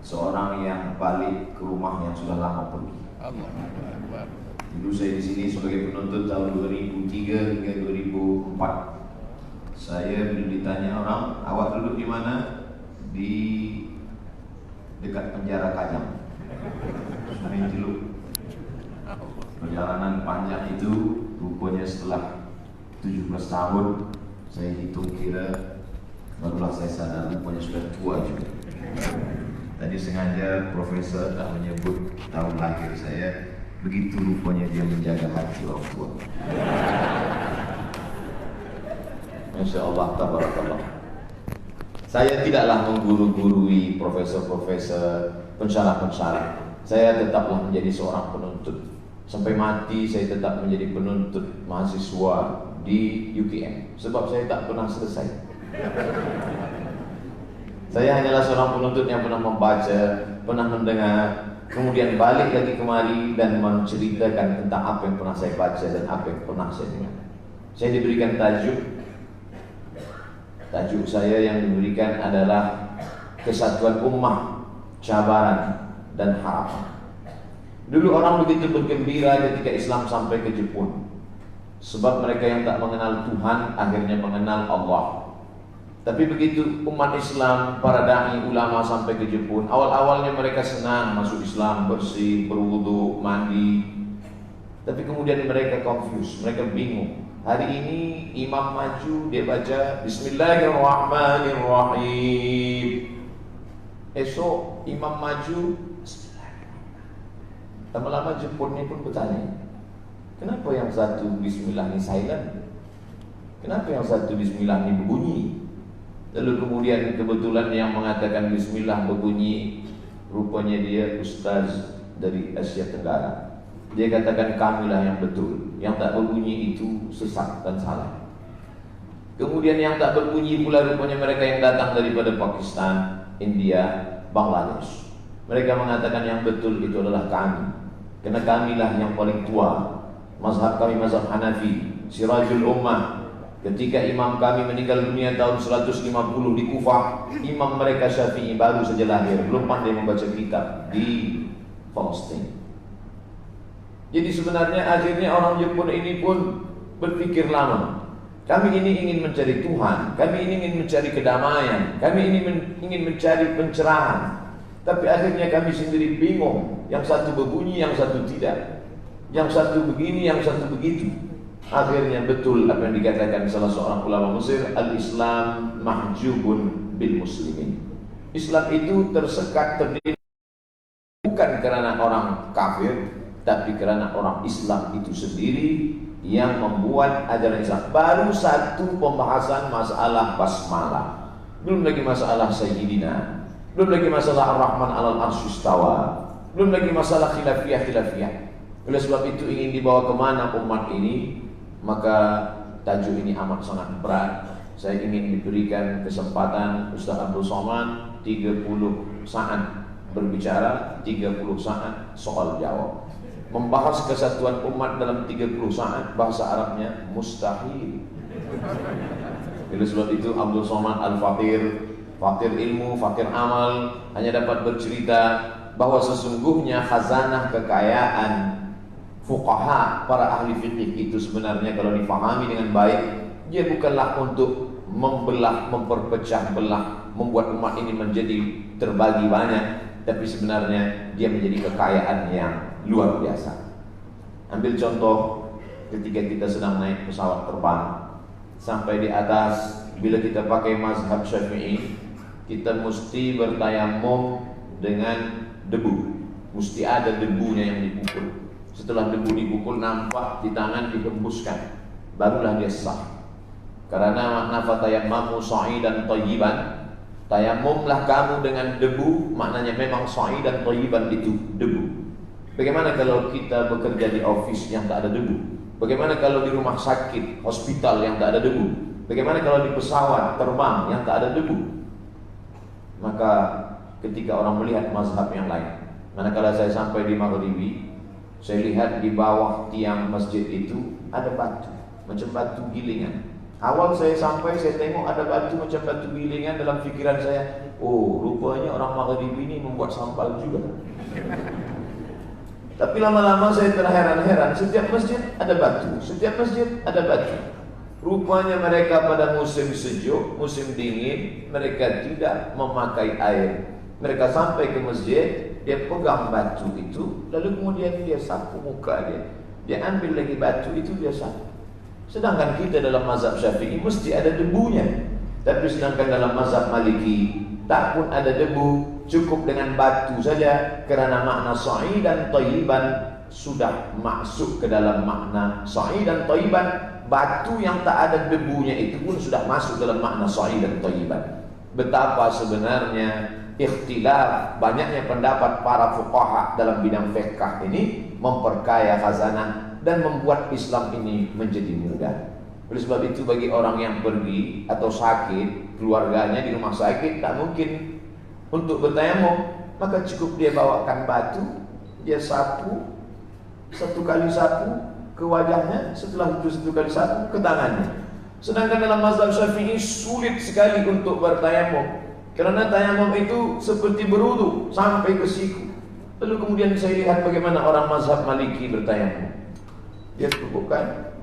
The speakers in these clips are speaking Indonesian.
seorang yang balik ke rumah yang sudah lama pergi. Dulu saya di sini sebagai penuntut tahun 2003 hingga 2004. Saya bila ditanya orang, awak duduk di mana? Di dekat penjara Kajang, Sungai Ciluk. Perjalanan panjang itu rupanya setelah 17 tahun saya hitung kira, barulah saya sadar rupanya sudah tua juga. Tadi sengaja profesor tak menyebut tahun lahir saya, begitu rupanya dia menjaga hati orang tua. Masya Allah, tabarakallah. Saya tidaklah mengguru-gurui profesor-profesor, pensyarah-pensyarah. Saya tetaplah menjadi seorang penuntut. Sampai mati saya tetap menjadi penuntut mahasiswa di UKM. Sebab saya tak pernah selesai. Saya hanyalah seorang penuntut yang pernah membaca, pernah mendengar, kemudian balik lagi kemari dan menceritakan tentang apa yang pernah saya baca dan apa yang pernah saya dengar. Saya diberikan tajuk saya yang diberikan adalah Kesatuan Ummah, Cabaran dan Harapan. Dulu orang begitu bergembira ketika Islam sampai ke Jepun, sebab mereka yang tak mengenal Tuhan akhirnya mengenal Allah. Tapi begitu umat Islam, para dai ulama sampai ke Jepun, awal-awalnya mereka senang masuk Islam, bersih, berwudu, mandi. Tapi kemudian mereka confused, mereka bingung. Hari ini imam maju, dia baca Bismillahirrahmanirrahim. Esok imam maju, lama-lama Jepunnya pun bertanya, kenapa yang satu Bismillah ini silent? Kenapa yang satu Bismillah ini berbunyi? Lalu kemudian kebetulan yang mengatakan Bismillah berbunyi, rupanya dia ustaz dari Asia Tenggara. Dia katakan kamilah yang betul, yang tak berbunyi itu sesat dan salah. Kemudian yang tak berbunyi pula rupanya mereka yang datang daripada Pakistan, India, Bangladesh. Mereka mengatakan yang betul itu adalah kami, karena kamilah yang paling tua. Mazhab kami mazhab Hanafi, Sirajul Ummah. Ketika imam kami meninggal dunia tahun 150 di Kufah, imam mereka Syafi'i baru saja lahir, belum pandai membaca kitab di Palestina. Jadi sebenarnya akhirnya orang Jepun ini pun berpikir lama. Kami ini ingin mencari Tuhan, kami ini ingin mencari kedamaian, kami ini ingin mencari pencerahan. Tapi akhirnya kami sendiri bingung, yang satu berbunyi, yang satu tidak, yang satu begini, yang satu begitu. Akhirnya betul apa yang dikatakan salah seorang ulama Mesir, al-Islam mahjubun bil muslimin. Islam itu tersekat, terdiri bukan karena orang kafir, tapi karena orang Islam itu sendiri yang membuat ajaran Islam. Baru satu pembahasan masalah basmalah, belum lagi masalah sayyidina, belum lagi masalah ar-Rahman alal arsy istawa, belum lagi masalah khilafiyah. Oleh sebab itu ingin dibawa kemana umat ini, maka tajuk ini amat sangat berat. Saya ingin diberikan kesempatan Ustaz Abdul Somad 30 saat berbicara, 30 saat soal jawab. Membahas kesatuan umat dalam 30 saat, bahasa Arabnya mustahil. Oleh sebab itu Abdul Somad Al-Fakir, fakir ilmu, fakir amal, hanya dapat bercerita bahwa sesungguhnya khazanah kekayaan fuqaha, para ahli fikih itu sebenarnya kalau difahami dengan baik, dia bukanlah untuk membelah, memperpecah belah, membuat umat ini menjadi terbagi banyak, tapi sebenarnya dia menjadi kekayaan yang luar biasa. Ambil contoh ketika kita sedang naik pesawat terbang, sampai di atas, bila kita pakai mazhab Syafi'i, kita mesti bertayamum dengan debu. Mesti ada debunya yang dipukul. Setelah debu dipukul, nampak di tangan dihembuskan, barulah dia sah. Karena makna fatayammamu sa'idan thayyiban, tayamumlah kamu dengan debu, maknanya memang sa'idan thayyiban itu debu. Bagaimana kalau kita bekerja di office yang tak ada debu? Bagaimana kalau di rumah sakit, hospital yang tak ada debu? Bagaimana kalau di pesawat terbang yang tak ada debu? Maka ketika orang melihat mazhab yang lain, manakala saya sampai di Maghribi, saya lihat di bawah tiang masjid itu ada batu, macam batu gilingan. Awal saya sampai, saya tengok ada batu macam batu gilingan. Dalam fikiran saya, Oh, rupanya orang Maghribi ini membuat sambal juga. Tapi lama-lama saya terheran-heran, setiap masjid ada batu, setiap masjid ada batu. Rupanya mereka pada musim sejuk, musim dingin, mereka tidak memakai air. Mereka sampai ke masjid, dia pegang batu itu, lalu kemudian dia sapu muka dia. Dia ambil lagi batu itu, dia sapu. Sedangkan kita dalam mazhab Syafi'i mesti ada debunya. Tapi sedangkan dalam mazhab Maliki tak pun ada debu, cukup dengan batu saja, karena makna sa'idan thayyiban sudah masuk ke dalam makna sa'idan thayyiban. Batu yang tak ada debunya itu pun sudah masuk dalam makna sa'idan thayyiban. Betapa sebenarnya ikhtilaf, banyaknya pendapat para fuqaha dalam bidang fiqh ini memperkaya khazanah dan membuat Islam ini menjadi mudah. Oleh sebab itu bagi orang yang pergi atau sakit, keluarganya di rumah sakit tak mungkin untuk bertayamum, maka cukup dia bawakan batu, dia sapu, satu kali sapu ke wajahnya, setelah itu satu kali sapu ke tangannya. Sedangkan dalam mazhab Syafi'i sulit sekali untuk bertayamum, karena tayamum itu seperti berwudu sampai ke siku. Lalu kemudian saya lihat bagaimana orang mazhab Maliki bertayamum. Dia cukupkan,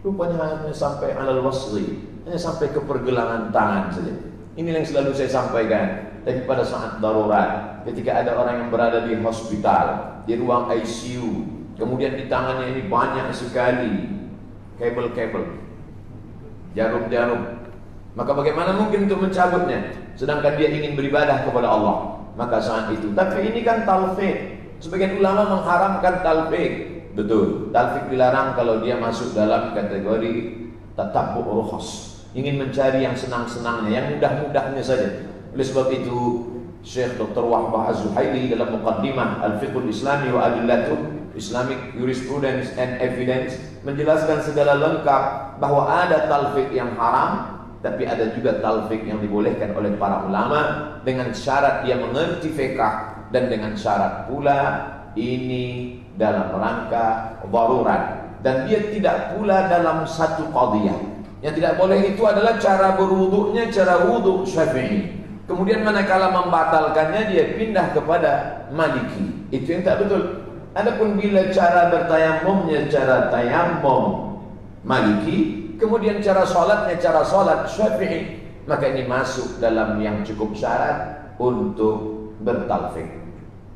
rupanya hanya sampai alal wasli, hanya sampai ke pergelangan tangan saja. Ini yang selalu saya sampaikan. Tapi pada saat darurat, ketika ada orang yang berada di hospital, di ruang ICU, kemudian di tangannya ini banyak sekali kabel-kabel, jarum-jarum, maka bagaimana mungkin untuk mencabutnya? Sedangkan dia ingin beribadah kepada Allah. Maka saat itu, tapi ini kan talfiq. Sebagian ulama mengharamkan talfiq. Betul, talfiq dilarang kalau dia masuk dalam kategori tatabbu' rukhas, ingin mencari yang senang-senangnya, yang mudah-mudahnya saja. Oleh sebab itu Syekh Dr. Wahbah Az-Zuhaili dalam Muqaddimah Al-Fiqhul Islami wa Adillatuh, Islamic Jurisprudence and Evidence, menjelaskan segala lengkap bahwa ada talfiq yang haram, tapi ada juga talfiq yang dibolehkan oleh para ulama dengan syarat dia mengerti fiqh, dan dengan syarat pula ini dalam rangka darurat, dan dia tidak pula dalam satu qadiyah. Yang tidak boleh itu adalah cara berwudunya, cara wudu Syafi'i. Kemudian manakala membatalkannya dia pindah kepada Maliki. Itu yang tak betul. Adapun bila cara bertayamumnya cara tayamum Maliki, kemudian cara sholatnya cara sholat Syafi'i, maka ini masuk dalam yang cukup syarat untuk bertalfiq.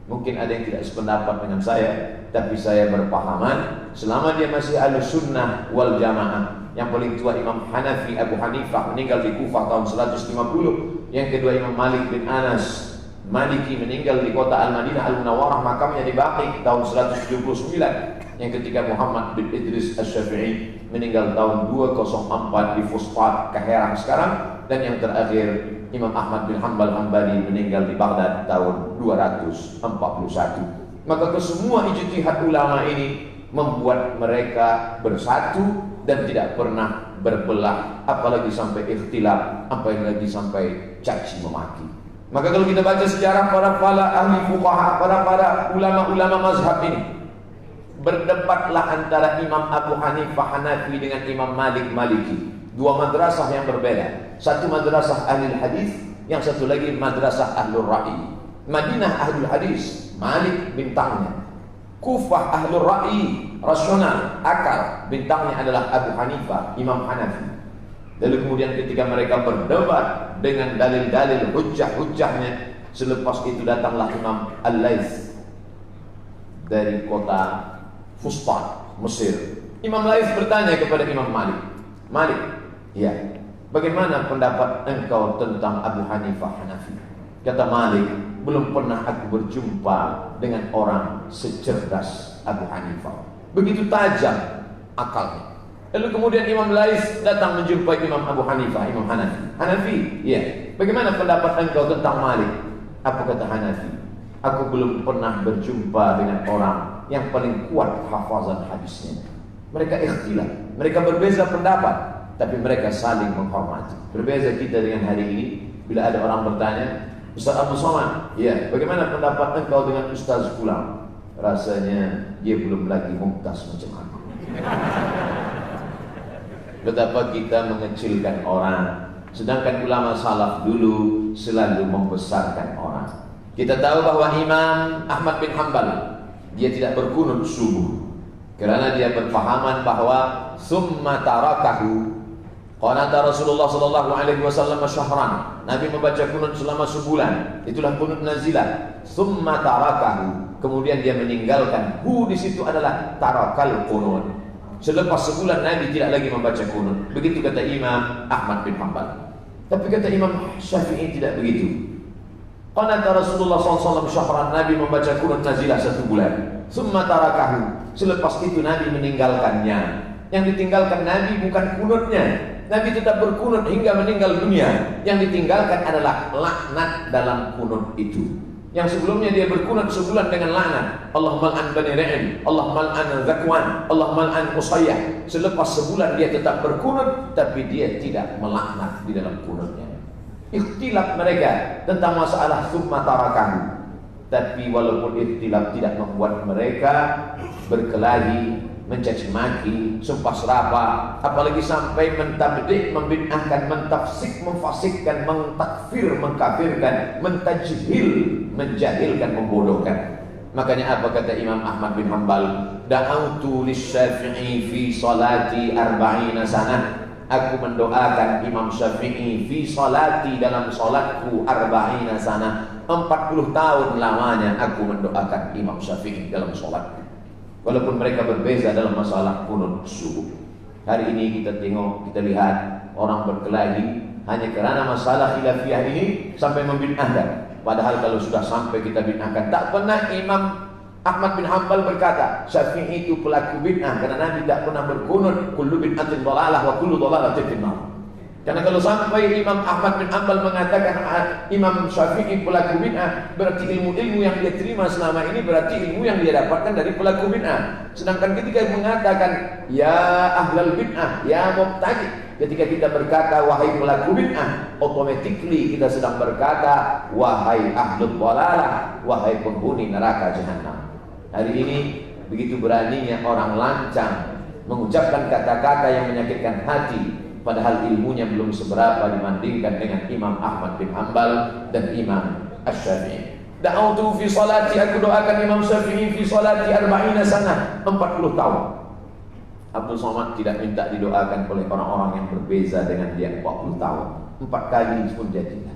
Mungkin ada yang tidak sependapat dengan saya, tapi saya berpahaman selama dia masih ahlus sunnah wal jamaah. Yang paling tua Imam Hanafi Abu Hanifah meninggal di Kufah tahun 150. Yang kedua Imam Malik bin Anas Maliki meninggal di kota Al-Madinah Al-Munawwarah, makamnya di Baqi tahun 179. Yang ketiga Muhammad bin Idris Asy-Syafi'i meninggal tahun 204 di Fustat, Kaherang sekarang. Dan yang terakhir Imam Ahmad bin Hanbal Hanbali meninggal di Baghdad tahun 241. Maka kesemua ijtihad ulama ini membuat mereka bersatu dan tidak pernah berbelah, apalagi sampai ikhtilaf, apalagi sampai caci memaki. Maka kalau kita baca sejarah para ahli fuqaha, para ulama-ulama mazhab ini, berdebatlah antara Imam Abu Hanifah Hanafi dengan Imam Malik Maliki. Dua madrasah yang berbeda. Satu madrasah ahli hadis, yang satu lagi madrasah ahlul ra'i. Madinah ahlul hadis, Malik bintangnya. Kufah ahlul ra'i, rasional, akal, bintangnya adalah Abu Hanifah, Imam Hanafi. Lalu kemudian ketika mereka berdebat dengan dalil-dalil hujjah-hujjahnya, selepas itu datanglah Imam Al-Laits dari kota Fustat, Mesir. Imam Laits bertanya kepada Imam Malik, Malik, ya, bagaimana pendapat engkau tentang Abu Hanifah Hanafi? Kata Malik, belum pernah aku berjumpa dengan orang secerdas Abu Hanifah. Begitu tajam akalnya. Lalu kemudian Imam Laits datang menjumpai Imam Abu Hanifah, Imam Hanafi. Hanafi, ya, bagaimana pendapat engkau tentang Malik? Apa kata Hanafi? Aku belum pernah berjumpa dengan orang yang paling kuat hafazan hadisnya. Mereka ikhtilaf, mereka berbeza pendapat, tapi mereka saling menghormati. Berbeza kita dengan hari ini, bila ada orang bertanya, Ustaz Abu Somad, ya, bagaimana pendapat engkau dengan Ustaz Fulan? Rasanya dia belum lagi mumtaz macam aku. Betapa kita mengecilkan orang, Sedangkan ulama salaf dulu selalu membesarkan orang. Kita tahu bahwa Imam Ahmad bin Hanbal, dia tidak berkunut subuh karena dia berpahaman bahwa summa tarakahu. Qanata Rasulullah sallallahu alaihi wasallam syahran. Nabi membaca kunut selama sebulan. Itulah kunut nazilah. Summa tarakahu. Kemudian dia meninggalkan. Di situ adalah tarakal kunut. Selepas sebulan Nabi tidak lagi membaca kunut. Begitu kata Imam Ahmad bin Hanbal. Tapi kata Imam Syafi'i tidak begitu. Qanata Rasulullah sallallahu alaihi wasallam syahran. Nabi membaca kunut nazilah 1 bulan. Summa tarakahu. Selepas itu Nabi meninggalkannya. Yang ditinggalkan Nabi bukan kunutnya. Nabi tetap berkunut hingga meninggal dunia. Yang ditinggalkan adalah laknat dalam kunut itu. Yang sebelumnya dia berkunut sebulan dengan laknat. Allah mal'an Bani Ra'in, Allah mal'an Zakwan, Allah mal'an Usayyah. Selepas sebulan dia tetap berkunut, tapi dia tidak melaknat di dalam kunutnya. Ikhtilaf mereka tentang masalah summa tarakahu. Tapi walaupun ikhtilaf tidak membuat mereka berkelahi, mencaci maki, sumpah serapah, apalagi sampai mentabdik, membid'ahkan, mentafsik, memfasikkan, mentakfir, mengkafirkan, mentajhil, menjahilkan, membodohkan. Makanya apa kata Imam Ahmad bin Hanbal? Da'autu lisyafi'i fi salati 40 sanah. Aku mendoakan Imam Syafi'i fi salati, dalam salatku 40 sanah. 40 tahun lamanya aku mendoakan Imam Syafi'i dalam salatku. Walaupun mereka berbeza dalam masalah kunut subuh. Hari ini kita tengok, kita lihat orang berkelahi hanya karena masalah khilafiyah ini sampai membid'ahkan. Padahal kalau sudah sampai kita bid'ahkan, tak pernah Imam Ahmad bin Hanbal berkata Syafi'i itu pelaku bid'ah, karena Nabi tak pernah berkunut kullu bid'atin dhalalah wa kullu dhalalatin finnar. Karena kalau sampai Imam Ahmad bin Hanbal mengatakan Imam Syafi'i pelaku bid'ah, berarti ilmu-ilmu yang dia terima selama ini berarti ilmu yang dia dapatkan dari pelaku bid'ah. Sedangkan ketika mengatakan ya ahlal bid'ah, ya mubtadi', ketika kita berkata wahai pelaku bid'ah, automatically kita sedang berkata wahai ahlul dhalalah, wahai penghuni neraka jahanam. Hari ini begitu beraninya orang lancang mengucapkan kata-kata yang menyakitkan hati, padahal ilmunya belum seberapa dibandingkan dengan Imam Ahmad bin Hanbal dan Imam Asy-Syafi'i. Da'autu fi salati, aku doakan Imam Syafi'i fi salati 40 sanah, 40 tahun. Abdul Somad tidak minta didoakan oleh orang-orang yang berbeza dengan dia 40 tahun. 4 kali pun jadilah.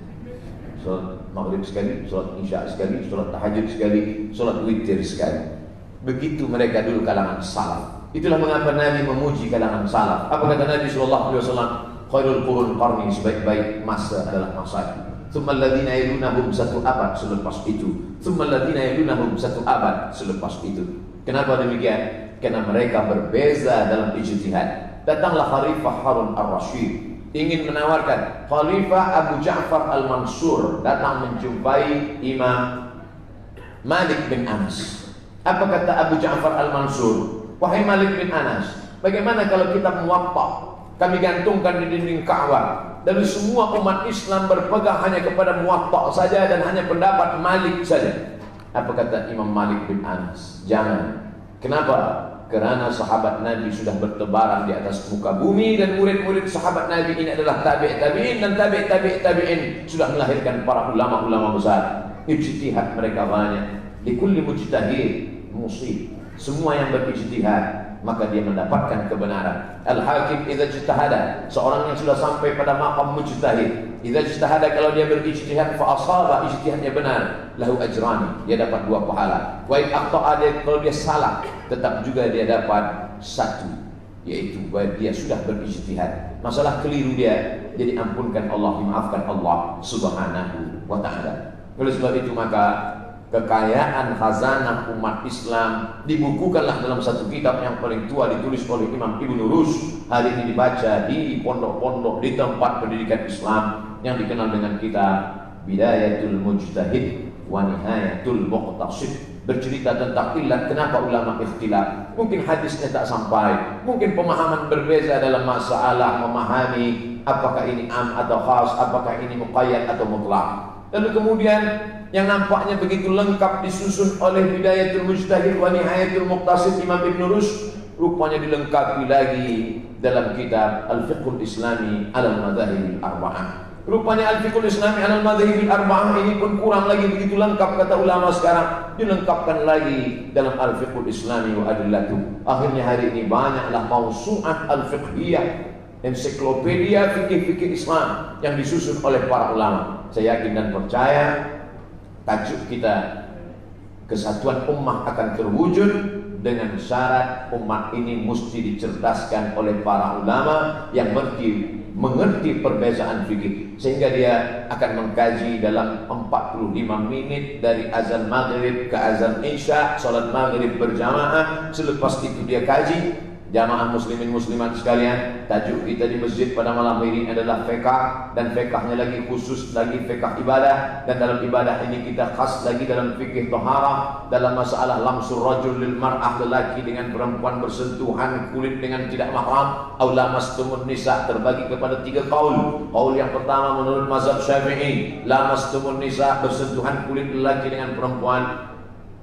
Salat maghrib sekali, salat isya sekali, salat tahajud sekali, salat witir sekali. Begitu mereka dulu kalangan salaf. Itulah mengapa Nabi memuji kalangan salaf. Apa kata Nabi sallallahu alaihi wasallam? Khairul qurun qarni, sebaik-baik masa adalah masaku. Tsumma alladziina yalunahum, 1 abad selepas itu. Tsumma alladziina yalunahum, 1 abad selepas itu. Kenapa demikian? Karena mereka berbeza dalam ijtihad. Datanglah Khalifah Harun ar-Rasyid ingin menawarkan. Khalifah Abu Ja'far al-Mansur datang menjumpai Imam Malik bin Anas. Apa kata Abu Ja'far al-Mansur? Wahai Malik bin Anas, bagaimana kalau kita Muwatta kami gantungkan di dinding Ka'bah, dan semua umat Islam berpegang hanya kepada Muwatta saja dan hanya pendapat Malik saja? Apa kata Imam Malik bin Anas? Jangan. Kenapa? Karena sahabat Nabi sudah bertebaran di atas muka bumi, dan murid-murid sahabat Nabi ini adalah tabi'in, dan tabi'in sudah melahirkan para ulama-ulama besar. Ijtihad mereka banyak. Likulli mujtahid musib. Semua yang berijtihad maka dia mendapatkan kebenaran. Al-hakim idza ijtahada, seorang yang sudah sampai pada maqam mujtahid, idza ijtahada, kalau dia berijtihad fa asaba, ijtihadnya benar, lahu ajrani, dia dapat 2 pahala. Wa in aqta'a, kalau dia salah tetap juga dia dapat 1, yaitu bahwa dia sudah berijtihad. Masalah keliru dia, jadi ampunkan Allah, dimaafkan Allah Subhanahu wa taala. Oleh sebab itu maka kekayaan khazanah umat Islam dibukukanlah dalam satu kitab yang paling tua, ditulis oleh Imam Ibnu Rus. Hari ini dibaca di pondok-pondok, di tempat pendidikan Islam, yang dikenal dengan kitab Bidayatul Mujtahid wa Nihayatul Muqtasid. Bercerita tentang ilat kenapa ulama ikhtilaf. Mungkin hadisnya tak sampai, mungkin pemahaman berbeza dalam masalah memahami apakah ini am atau khas, apakah ini muqayyad atau mutlaq. Lalu kemudian yang nampaknya begitu lengkap disusun oleh Bidayatul Mujtahid wa Nihayatul Muqtasid Imam Ibnu Rus, rupanya dilengkapi lagi dalam kitab Al-Fiqhul Islami Al-Madhahib Al-Arba'ah. Rupanya Al-Fiqhul Islami Al-Madhahib Al-Arba'ah ini pun kurang lagi begitu lengkap kata ulama sekarang. Dilengkapkan lagi dalam Al-Fiqhul Islami wa Adillatuh. Akhirnya hari ini banyaklah mausu'ah al-fiqhiyah, ensiklopedia fikih-fikih Islam yang disusun oleh para ulama. Saya yakin dan percaya tajuk kita kesatuan ummah akan terwujud dengan syarat umat ini mesti dicerdaskan oleh para ulama yang mengerti perbezaan fikih, sehingga dia akan mengkaji dalam 45 menit dari azan maghrib ke azan isya, salat maghrib berjamaah. Selepas itu dia kaji. Jamaah muslimin muslimat sekalian, tajuk kita di masjid pada malam ini adalah fiqh, dan fiqhnya lagi khusus lagi fiqh ibadah. Dan dalam ibadah ini kita khas lagi dalam fikih taharah, dalam masalah lamsur rajul lil mar'ah, lelaki dengan perempuan bersentuhan kulit dengan tidak mahram, aw lamastumun nisa, terbagi kepada 3 qaul. Qaul yang pertama menurut mazhab Syafi'i, lamastumun nisa, bersentuhan kulit lelaki dengan perempuan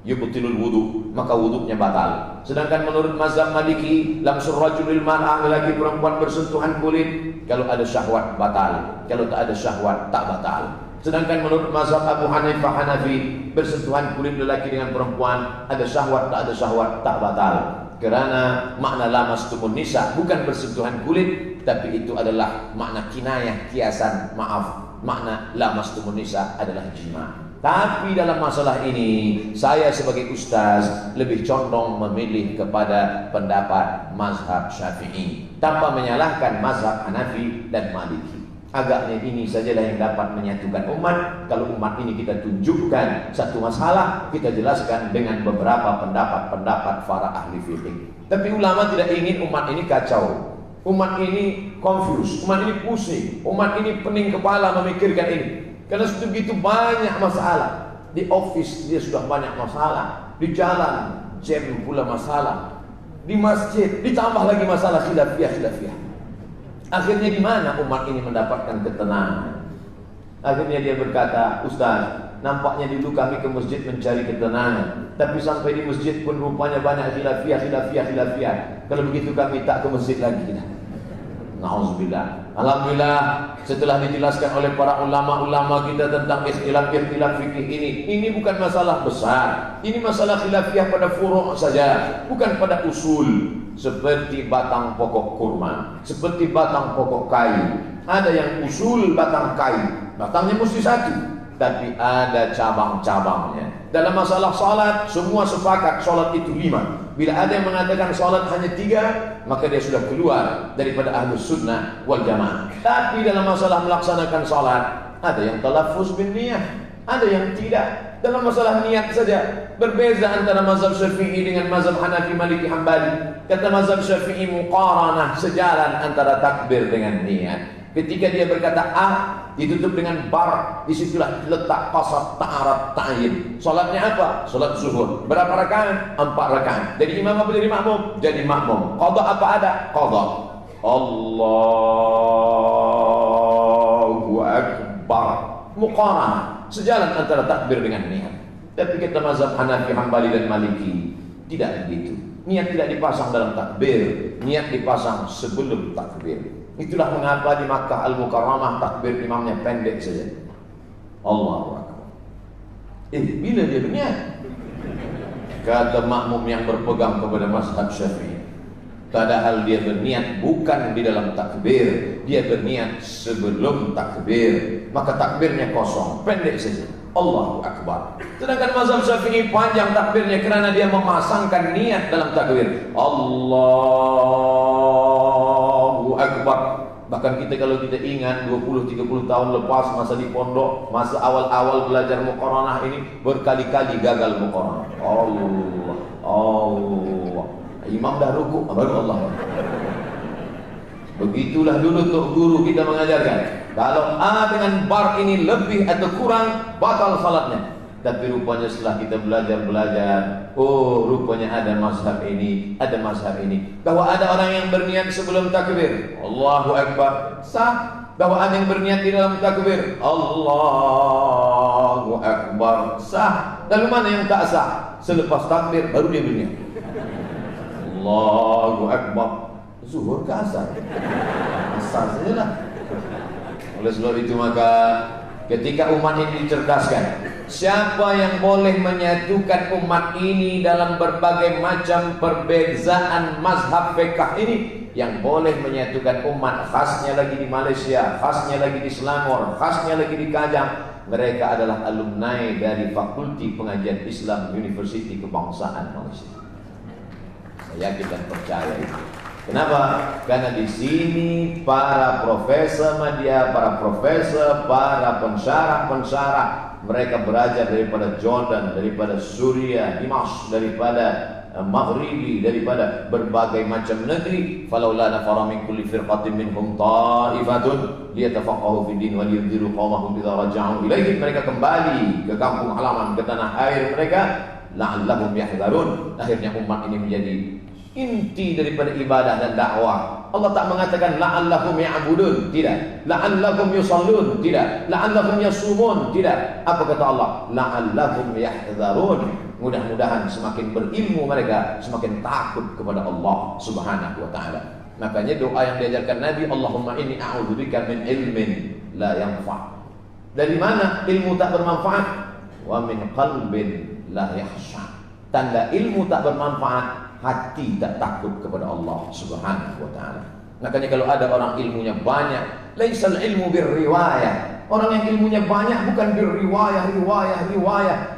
yubtilul wudu, maka wudunya batal. Sedangkan menurut mazhab Maliki, lamsur rajulil mar'ah, lelaki perempuan bersentuhan kulit, kalau ada syahwat batal, kalau tak ada syahwat tak batal. Sedangkan menurut mazhab Abu Hanifah Hanafi, bersentuhan kulit lelaki dengan perempuan, ada syahwat tak ada syahwat tak batal. Kerana makna lamastumun nisa bukan bersentuhan kulit, tapi itu adalah makna kinayah, kiasan, makna lamastumun nisa adalah jima. Tapi dalam masalah ini, saya sebagai ustaz lebih condong memilih kepada pendapat mazhab Syafi'i, tanpa menyalahkan mazhab Hanafi dan Maliki. Agaknya ini sajalah yang dapat menyatukan umat. Kalau umat ini kita tunjukkan satu masalah, kita jelaskan dengan beberapa pendapat-pendapat para ahli fikih. Tapi ulama tidak ingin umat ini kacau, umat ini confused, umat ini pusing, umat ini pening kepala memikirkan ini. Karena begitu banyak masalah. Di office dia sudah banyak masalah, di jalan jam pula masalah, di masjid ditambah lagi masalah khilafiyah. Akhirnya di mana umat ini mendapatkan ketenangan? Akhirnya dia berkata, Ustaz, nampaknya dulu kami ke masjid mencari ketenangan, tapi sampai di masjid pun rupanya banyak khilafiyah. Kalau begitu kami tak ke masjid lagi. Na'udzubillah. Alhamdulillah, setelah dijelaskan oleh para ulama-ulama kita tentang ikhtilaf fikih ini bukan masalah besar. Ini masalah khilafiyah pada furu' saja, bukan pada usul. Seperti batang pokok kurma, seperti batang pokok kayu. Ada yang usul batang kayu, batangnya mesti satu, tapi ada cabang-cabangnya. Dalam masalah salat, semua sepakat salat itu 5. Bila ada yang mengatakan salat hanya 3, maka dia sudah keluar daripada ahlus sunnah wal jamaah. Tapi dalam masalah melaksanakan salat, ada yang talaffuz bin niyah, ada yang tidak. Dalam masalah niat saja berbeza antara mazhab Syafi'i dengan mazhab Hanafi, Maliki, Hambali. Kata mazhab Syafi'i muqaranah, sejalan antara takbir dengan niat. Ketika dia berkata A, ditutup dengan bar, disitulah letak qasad, ta'arab, ta'yin. Salatnya apa? Salat zuhur. Berapa rakaat? 4 rakaat. Jadi imam apa jadi makmum? Jadi makmum. Qadha apa ada? Qadha. Allahu Akbar. Muqaranah, sejalan antara takbir dengan niat. Tapi kata mazhab Hanafi, Hambali dan Maliki, tidak begitu. Niat tidak dipasang dalam takbir, niat dipasang sebelum takbir. Itulah mengapa di Makkah Al-Mukarramah takbir imamnya pendek saja. Allahu Akbar. Bila dia berniat? Kata makmum yang berpegang kepada mazhab Syafi'i, padahal dia berniat bukan di dalam takbir, dia berniat sebelum takbir, maka takbirnya kosong, pendek saja. Allahu Akbar. Sedangkan mazhab Syafi'i panjang takbirnya kerana dia memasangkan niat dalam takbir. Allahu Akbar. Bahkan kita kalau kita ingat 20-30 tahun lepas masa di pondok, masa awal-awal belajar muqaranah ini, berkali-kali gagal muqaranah. Allah. Imam dah rukuk, baru Allah. Begitulah dulu untuk guru kita mengajarkan. Kalau A dengan bar ini lebih atau kurang, batal salatnya. Tapi rupanya setelah kita belajar, oh rupanya ada mazhab ini, ada mazhab ini. Bahwa ada orang yang berniat sebelum takbir, Allahu Akbar, sah. Bahwa ada yang berniat di dalam takbir, Allahu Akbar, sah. Lalu mana yang tak sah? Selepas takbir baru dia berniat, Allahu Akbar. zuhur ke asar? Asar saja lah. Oleh sebab itu maka ketika umat ini dicerdaskan, siapa yang boleh menyatukan umat ini dalam berbagai macam perbezaan mazhab fiqh ini, yang boleh menyatukan umat, khasnya lagi di Malaysia, khasnya lagi di Selangor, khasnya lagi di Kajang, mereka adalah alumni dari Fakulti Pengajian Islam Universiti Kebangsaan Malaysia. Saya yakin dan percaya itu. Kenapa? Karena di sini para profesor media, para profesor, para pensyarah, mereka belajar daripada Jordan, daripada Suriah, Dimash, daripada Maghribi, daripada berbagai macam negeri. Falaula nafara min kulli firqatin minhum ta'ifatun liyatafaqahu fid din wa liyunziru qaumahum idza raja'u ilaihim. Mereka kembali ke kampung halaman, ke tanah air mereka, la'allahum yahdharun. Akhirnya umat ini menjadi inti daripada ibadah dan dakwah. Allah tak mengatakan la'allahum ya'budun, tidak. La'allahum yusallun, tidak. La'allahum yasumun, tidak. Apa kata Allah? La'allahum yahdharun. Mudah-mudahan semakin berilmu mereka, semakin takut kepada Allah Subhanahu wa taala. Makanya doa yang diajarkan Nabi, Allahumma inni a'udzubika min ilmin la yanfa'. Dari mana ilmu tak bermanfaat? Wa min qalbin la yakhsha. Tanda ilmu tak bermanfaat, hati tak takut kepada Allah Subhanahu wa taala. Makanya kalau ada orang ilmunya banyak, laisal ilmu birriwayah. Orang yang ilmunya banyak bukan riwayah.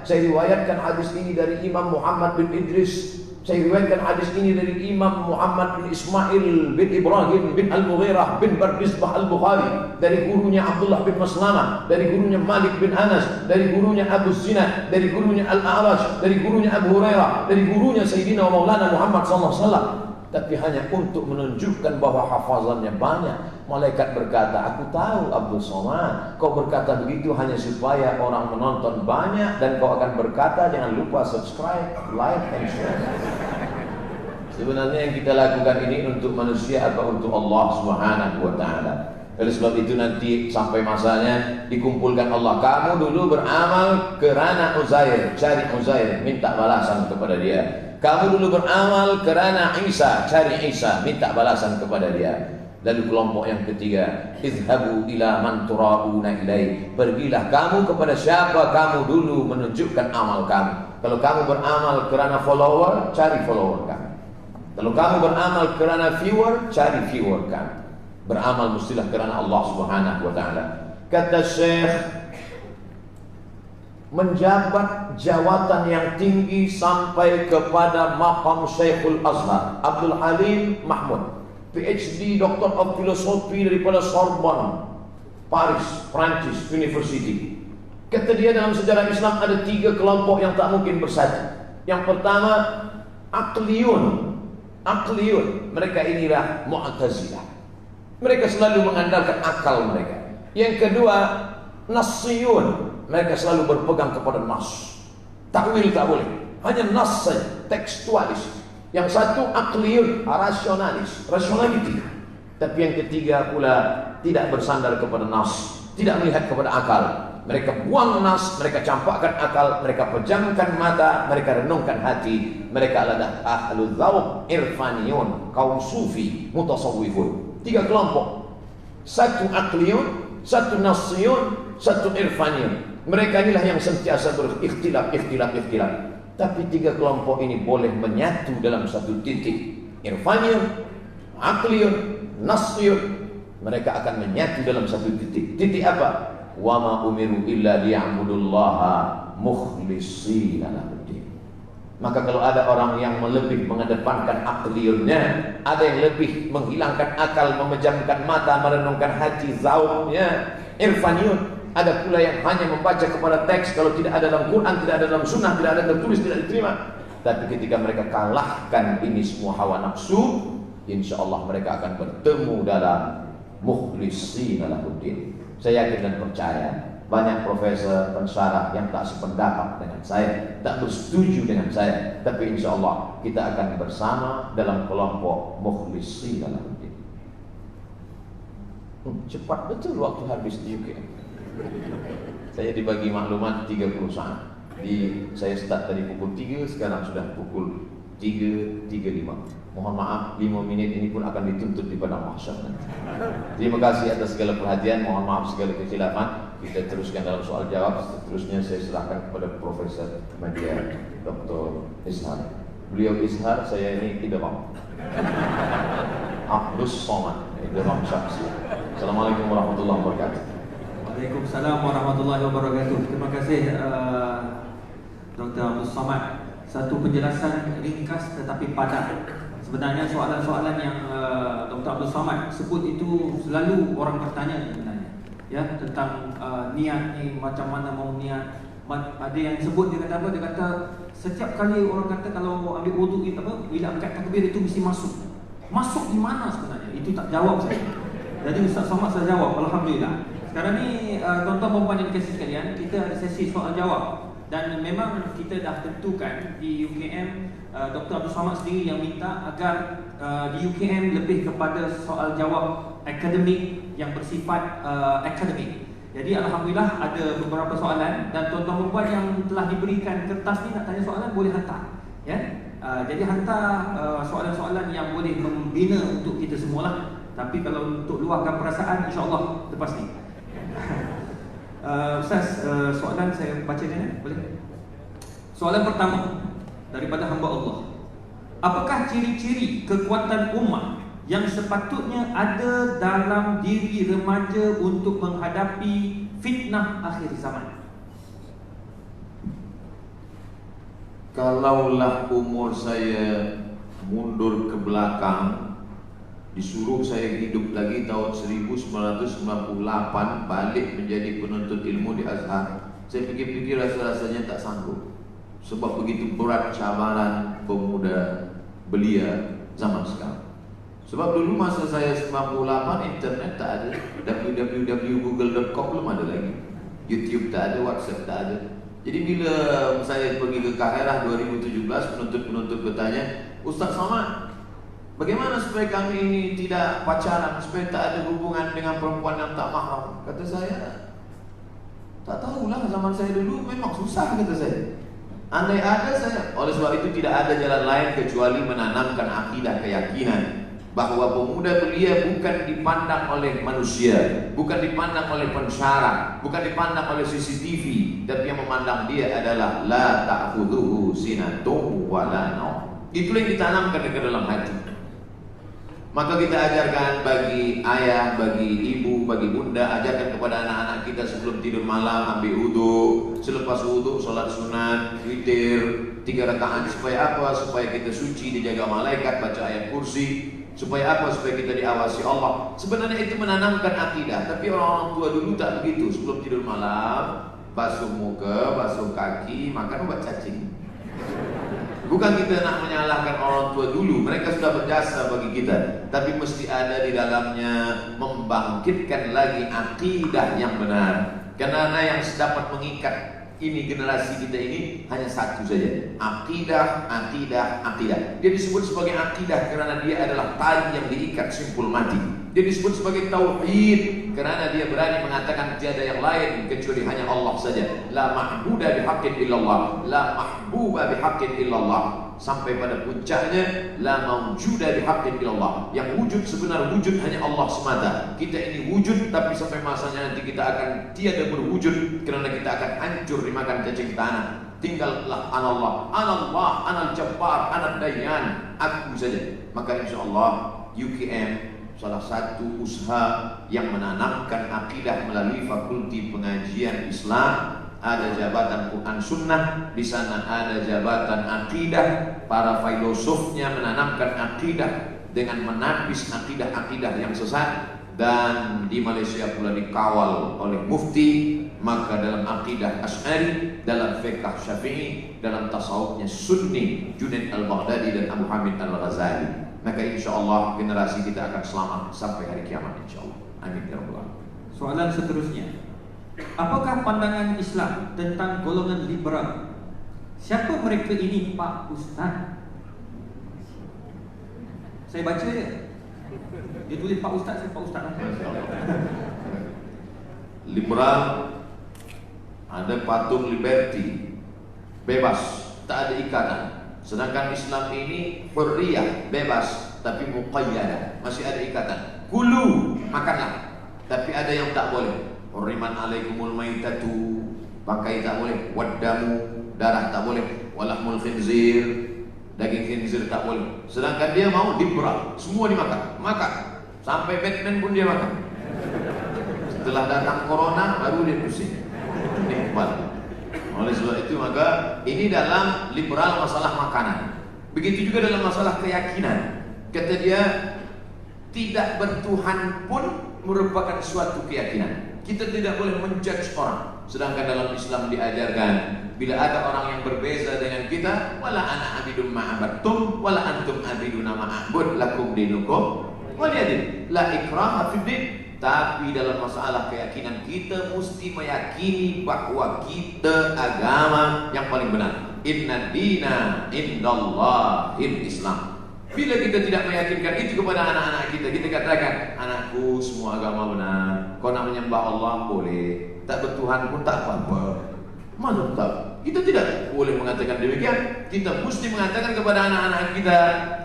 Saya riwayatkan hadis ini dari Imam Muhammad bin Idris. Saya riwayatkan hadis ini dari Imam Muhammad bin Ismail bin Ibrahim bin Al-Mughirah bin Bardizbah Al-Bukhari, dari gurunya Abdullah bin Maslamah, dari gurunya Malik bin Anas, dari gurunya Abu Zinad, dari gurunya Al-A'raj, dari gurunya Abu Hurairah, dari gurunya Sayyidina wa Maulana Muhammad sallallahu alaihi wasallam. Tapi hanya untuk menunjukkan bahwa hafazannya banyak. Malaikat berkata, aku tahu Abdul Somad, kau berkata begitu hanya supaya orang menonton banyak, dan kau akan berkata jangan lupa subscribe, like, and share. Sebenarnya yang kita lakukan ini untuk manusia atau untuk Allah Subhanahu wa taala. Oleh sebab itu nanti sampai masanya dikumpulkan Allah. Kamu dulu beramal kerana Uzair, cari Uzair, minta balasan kepada dia. Kamu dulu beramal kerana Isa, cari Isa, minta balasan kepada dia. Lalu kelompok yang ketiga, izhabu ila man tura'una ilaih. Pergilah kamu kepada siapa kamu dulu menunjukkan amal kamu. Kalau kamu beramal kerana follower, cari follower kamu. Kalau kamu beramal kerana viewer, cari viewer kamu. Beramal mestilah kerana Allah Subhanahu wa taala. Kata Syekh, menjabat jawatan yang tinggi sampai kepada maqam Syekhul Azhar Abdul Halim Mahmud, PhD Doctor of Philosophy daripada Sorbonne, Paris, Prancis University. Kata dia, dalam sejarah Islam ada 3 kelompok yang tak mungkin bersatu. Yang pertama, Aqliyun. Mereka inilah Mu'tazilah. Mereka selalu mengandalkan akal mereka. Yang kedua, Nassiyun. Mereka selalu berpegang kepada nas. Takwil tak boleh, hanya nas saja, tekstualis. Yang satu Aqliyun, rationality. Tapi yang ketiga pula tidak bersandar kepada nas, tidak melihat kepada akal. Mereka buang nas, mereka campakkan akal, mereka pejamkan mata, mereka renungkan hati. Mereka adalah ahlul dzauq, irfaniyun, kaum sufi, mutasawwifun. 3 kelompok. Satu Aqliyun, satu Nassiyun, satu Irfaniyun. Mereka inilah yang sentiasa berikhtilaf. Tapi 3 kelompok ini boleh menyatu dalam satu titik. Irfaniyun, Aqliyun, Nassiyun. Mereka akan menyatu dalam satu titik. Titik apa? Wa ma umiru illa liya'budullaha mukhlishina lahuddin. Maka kalau ada orang yang lebih mengedepankan akliyunnya, ada yang lebih menghilangkan akal, memejamkan mata, merenungkan hati, zauqnya, irfaniyun. Ada pula yang hanya membaca kepada teks, kalau tidak ada dalam Quran, tidak ada dalam sunnah, tidak ada tertulis, tidak diterima. Tapi ketika mereka kalahkan ini semua hawa nafsu, insya Allah mereka akan bertemu dalam mukhlishina lahuddin. Saya yakin dan percaya banyak profesor pensyarah yang tak sependapat dengan saya, tak bersetuju dengan saya, tapi insya Allah kita akan bersama dalam kelompok mukhlishina lahuddin. Cepat betul waktu habis di UK. Saya dibagi maklumat 30 saat. Saya start tadi pukul 3, sekarang sudah pukul 3.35. Mohon maaf, 5 menit ini pun akan dituntut di padang mahsyar nanti. Terima kasih atas segala perhatian. Mohon maaf segala kekhilafan. Kita teruskan dalam soal jawab. Seterusnya saya serahkan kepada Profesor Media Dr. Ishar. Beliau Ishar, saya ini Idham Abdus Somad, Idham Syamsi. Assalamualaikum warahmatullahi wabarakatuh. Waalaikumsalam warahmatullahi wabarakatuh. Terima kasih Dr. Abdus Somad. Satu penjelasan ringkas tetapi padat. Sebenarnya soalan-soalan yang Dr. Abdul Somad sebut itu selalu orang bertanya sebenarnya, ya, tentang niat ni, macam mana mau niat. Ada yang sebut, dia kata apa? Dia kata setiap kali orang kata kalau ambil wudu itu apa, bila angkat takbir itu mesti masuk. Masuk di mana sebenarnya? Itu tak jawab saya. Jadi Ustaz Somad saya jawab, alhamdulillah. Sekarang ni tuan-tuan dan puan yang dikasih sekalian, kita ada sesi soal jawab. Dan memang kita dah tentukan di UKM, Dr. Abdul Somad sendiri yang minta agar di UKM lebih kepada soal jawab akademik yang bersifat akademik. Jadi alhamdulillah ada beberapa soalan, dan tuan-tuan dan puan yang telah diberikan kertas ni nak tanya soalan boleh hantar, ya. Jadi hantar soalan-soalan yang boleh membina untuk kita semualah. Tapi kalau untuk luahkan perasaan, insya-Allah lepas ni. Ustaz, soalan saya baca ni, boleh? Soalan pertama daripada hamba Allah. Apakah ciri-ciri kekuatan ummah yang sepatutnya ada dalam diri remaja untuk menghadapi fitnah akhir zaman? Kalaulah umur saya mundur ke belakang, disuruh saya hidup lagi tahun 1998 balik menjadi penuntut ilmu di Azhar, saya fikir-fikir rasa-rasanya tak sanggup. Sebab begitu berat cabaran pemuda belia zaman sekarang. Sebab dulu masa saya 98 internet tak ada, www.google.com belum ada lagi, YouTube tak ada, WhatsApp tak ada. Jadi bila saya pergi ke Kairah 2017, penuntut-penuntut bertanya, Ustaz Somad, bagaimana supaya kami ini tidak pacaran, supaya tak ada hubungan dengan perempuan yang tak mahram? Kata saya, tak tahulah, zaman saya dulu memang susah, kata saya. Andai ada saya, oleh sebab itu tidak ada jalan lain kecuali menanamkan akidah keyakinan bahawa pemuda belia bukan dipandang oleh manusia, bukan dipandang oleh pensyarah, bukan dipandang oleh CCTV, tapi yang memandang dia adalah la ta'khudhuhu sinatun wa la naum. Itulah yang ditanamkan ke dalam hati. Maka kita ajarkan bagi ayah, bagi ibu, bagi bunda, ajarkan kepada anak-anak kita sebelum tidur malam ambil wudu, selepas wudu solat sunat, witir 3 rakaat. Supaya apa? Supaya kita suci, dijaga malaikat, baca ayat kursi. Supaya apa? Supaya kita diawasi Allah. Sebenarnya itu menanamkan akidah, tapi orang tua dulu tak begitu. Sebelum tidur malam basuh muka, basuh kaki, makan obat cacing. Bukan kita nak menyalahkan orang tua dulu, mereka sudah berjasa bagi kita, tapi mesti ada di dalamnya membangkitkan lagi akidah yang benar. Karena yang dapat mengikat ini generasi kita ini hanya satu saja, akidah, akidah, akidah. Dia disebut sebagai akidah karena dia adalah tali yang diikat simpul mati. Dia disebut sebagai tauhid karena dia berani mengatakan tiada yang lain kecuali hanya Allah saja. La ma'buda bihaqqin illallah, la mahbuba bihaqqin illallah. Sampai pada puncaknya la mawjuda bihaqqin illallah. Yang wujud sebenar wujud hanya Allah semata. Kita ini wujud, tapi sampai masanya nanti kita akan tiada berwujud karena kita akan hancur dimakan cacing tanah. Tinggallah anallah, anallah, anal jabbar, anal dayyan, aku saja. Maka insyaallah UKM salah satu usaha yang menanamkan akidah melalui Fakulti Pengajian Islam. Ada jabatan Quran Sunnah, di sana ada jabatan akidah. Para filosofnya menanamkan akidah dengan menapis akidah-akidah yang sesat. Dan di Malaysia pula dikawal oleh mufti. Maka dalam akidah Asy'ari, dalam fiqh Syafi'i, dalam tasawufnya Sunni, Junaid Al-Baghdadi dan Abu Hamid Al-Ghazali. Maka insyaAllah generasi kita akan selamat sampai hari kiamat insyaAllah. Amin ya rabbal alamin. Soalan seterusnya, apakah pandangan Islam tentang golongan liberal? Siapa mereka ini Pak Ustaz? Saya baca dia. Dia tulis Pak Ustaz, saya Pak Ustaz. Liberal, ada patung liberty, bebas, tak ada ikatan. Sedangkan Islam ini hurriyah, bebas, tapi muqayyadah, masih ada ikatan. Kulu, makanlah, tapi ada yang tak boleh. Hurriman alaikumul maitatu, pakai tak boleh. Waddamu, darah tak boleh. Walahmul khinzir, daging khinzir tak boleh. Sedangkan dia mau liberal, semua dimakan, makan. Sampai Batman pun dia makan. Setelah datang corona, baru dia pusing. Nikmat. Oleh sebab itu maka ini dalam liberal masalah makanan. Begitu juga dalam masalah keyakinan. Kata dia, tidak bertuhan pun merupakan suatu keyakinan. Kita tidak boleh menjudge orang. Sedangkan dalam Islam diajarkan, bila ada orang yang berbeza dengan kita, wala ana abidum ma'abattum wala antum abiduna ma'abud lakum dinukum waliyadin. La ikraha fid din. Tapi dalam masalah keyakinan kita mesti meyakini bahwa kita agama yang paling benar. Inna dina indallahil Islam. Bila kita tidak meyakinkan itu kepada anak-anak kita, kita katakan, anakku semua agama benar. Kau nak menyembah Allah boleh, tak bertuhan pun tak apa-apa. Mana tak? Kita tidak boleh mengatakan demikian. Kita mesti mengatakan kepada anak-anak kita,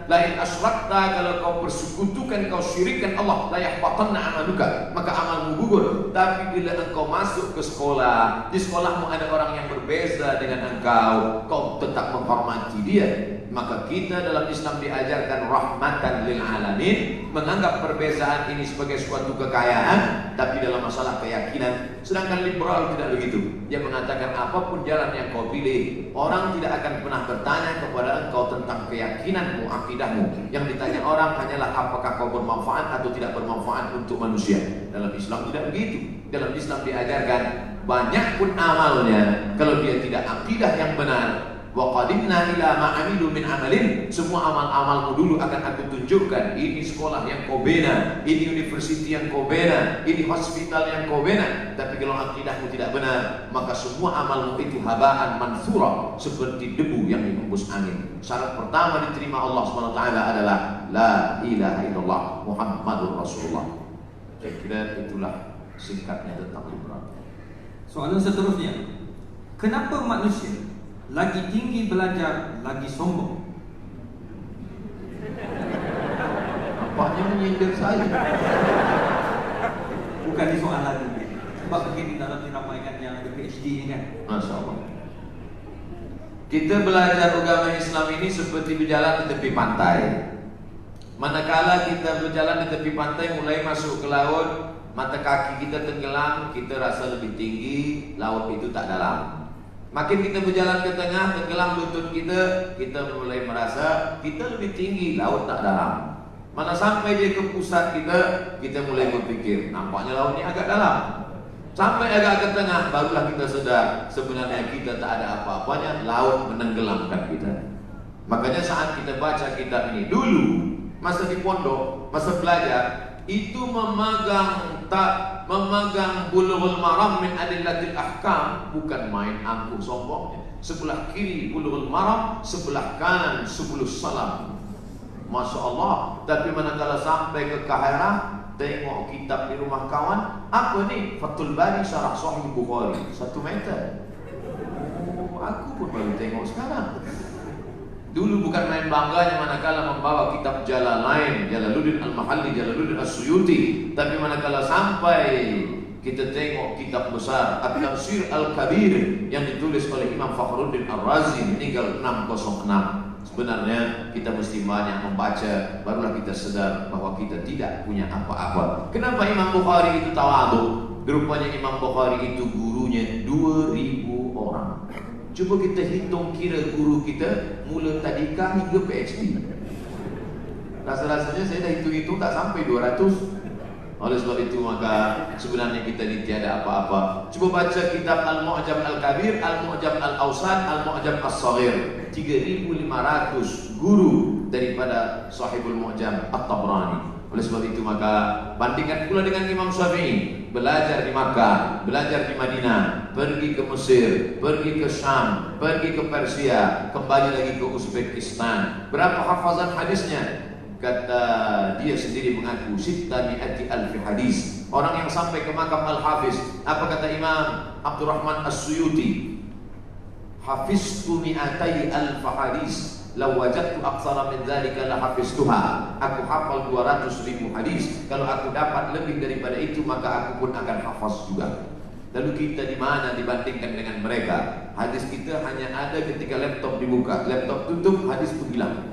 la in asyrakta, kalau kau persekutukan, kau syirikkan Allah, la yahbatanna amaluka, maka amalmu gugur. Tapi bila engkau masuk ke sekolah, di sekolahmu ada orang yang berbeza dengan engkau, kau tetap menghormati dia. Maka kita dalam Islam diajarkan rahmatan lil alamin, menganggap perbezaan ini sebagai suatu kekayaan, tapi dalam masalah keyakinan. Sedangkan liberal tidak begitu. Dia mengatakan apapun jalan yang kau pilih, orang tidak akan pernah bertanya kepada engkau tentang keyakinanmu, akidahmu. Yang ditanya orang hanyalah apakah kau bermanfaat atau tidak bermanfaat untuk manusia. Dalam Islam tidak begitu. Dalam Islam diajarkan, banyak pun amalnya, kalau dia tidak akidah yang benar, wa qadimna ila ma amilu min amalin, semua amal-amalmu dulu akan aku tunjukkan. Ini sekolah yang kau bina, ini university yang kau bina, ini hospital yang kau bina. Tapi kalau akidahmu tidak benar, maka semua amalmu itu habaan mansura, seperti debu yang dihembus angin. Syarat pertama diterima Allah SWT adalah la ilaha illallah Muhammadur Rasulullah. Saya kira itulah singkatnya tentang liberal. Soalan seterusnya, kenapa manusia lagi tinggi belajar, lagi sombong? Nampaknya menyindir saya. Bukan di soalan ini. Sebab begini dalam diramaikan yang ada PhD ini kan. Masya Allah. Kita belajar agama Islam ini seperti berjalan di tepi pantai. Manakala kita berjalan di tepi pantai, mulai masuk ke laut, mata kaki kita tenggelam, kita rasa lebih tinggi, laut itu tak dalam. Makin kita berjalan ke tengah, tenggelam lutut kita mulai merasa kita lebih tinggi, laut tak dalam. Mana sampai dia ke pusat kita mulai berpikir, nampaknya laut ini agak dalam. Sampai agak ke tengah, barulah kita sedar sebenarnya kita tak ada apa-apanya, laut menenggelamkan kita. Makanya saat kita baca kitab ini dulu, masa di pondok, masa belajar, itu memegang Bulughul Maram min Adillatil Ahkam bukan main angkuh sombongnya. Sebelah kiri Bulughul Maram, sebelah kanan Subulus Salam. Masya Allah. Tapi manakala sampai ke Kaherah, tengok kitab di rumah kawan, apa ni? Fathul Bari Syarah Sahih Bukhari, 1 meter. Oh, aku pun baru tengok sekarang. Dulu bukan main bangganya manakala membawa kitab Jalalain, Jalaluddin Al-Mahalli, Jalaluddin As-Suyuti. Tapi manakala sampai kita tengok kitab besar At-Tafsir Al-Kabir yang ditulis oleh Imam Fakhruddin Ar-Razi, meninggal 606. Sebenarnya kita mesti banyak membaca, barulah kita sadar bahwa kita tidak punya apa-apa. Kenapa Imam Bukhari itu tawadhu? Rupanya Imam Bukhari itu gurunya 2000 orang. Cuba kita hitung kira guru kita mula tadika hingga PhD. Rasa-rasanya saya dah hitung-hitung tak sampai 200. Oleh sebab itu maka sebenarnya kita ni tiada apa-apa. Cuba baca kitab Al-Mu'jam Al-Kabir, Al-Mu'jam Al-Awsat, Al-Mu'jam As-Saghir. 3.500 guru daripada Sahibul Mu'jam At-Tabrani. Oleh sebab itu maka bandingkan pula dengan Imam Syafi'i, belajar di Makkah, belajar di Madinah, pergi ke Mesir, pergi ke Syam, pergi ke Persia, kembali lagi ke Uzbekistan. Berapa hafazan hadisnya? Kata dia sendiri mengaku 600,000 hadis. Orang yang sampai ke makam Al-Hafiz, apa kata Imam Abdurrahman As-Suyuti? Hafiztu 200,000 hadis. Law wajadtu aqsara min dzalika la hafiztuha. Aku hafal 200.000 hadis. Kalau aku dapat lebih daripada itu, maka aku pun akan hafaz juga. Lalu kita di mana dibandingkan dengan mereka? Hadis kita hanya ada ketika laptop dibuka, laptop tutup, hadis pun hilang.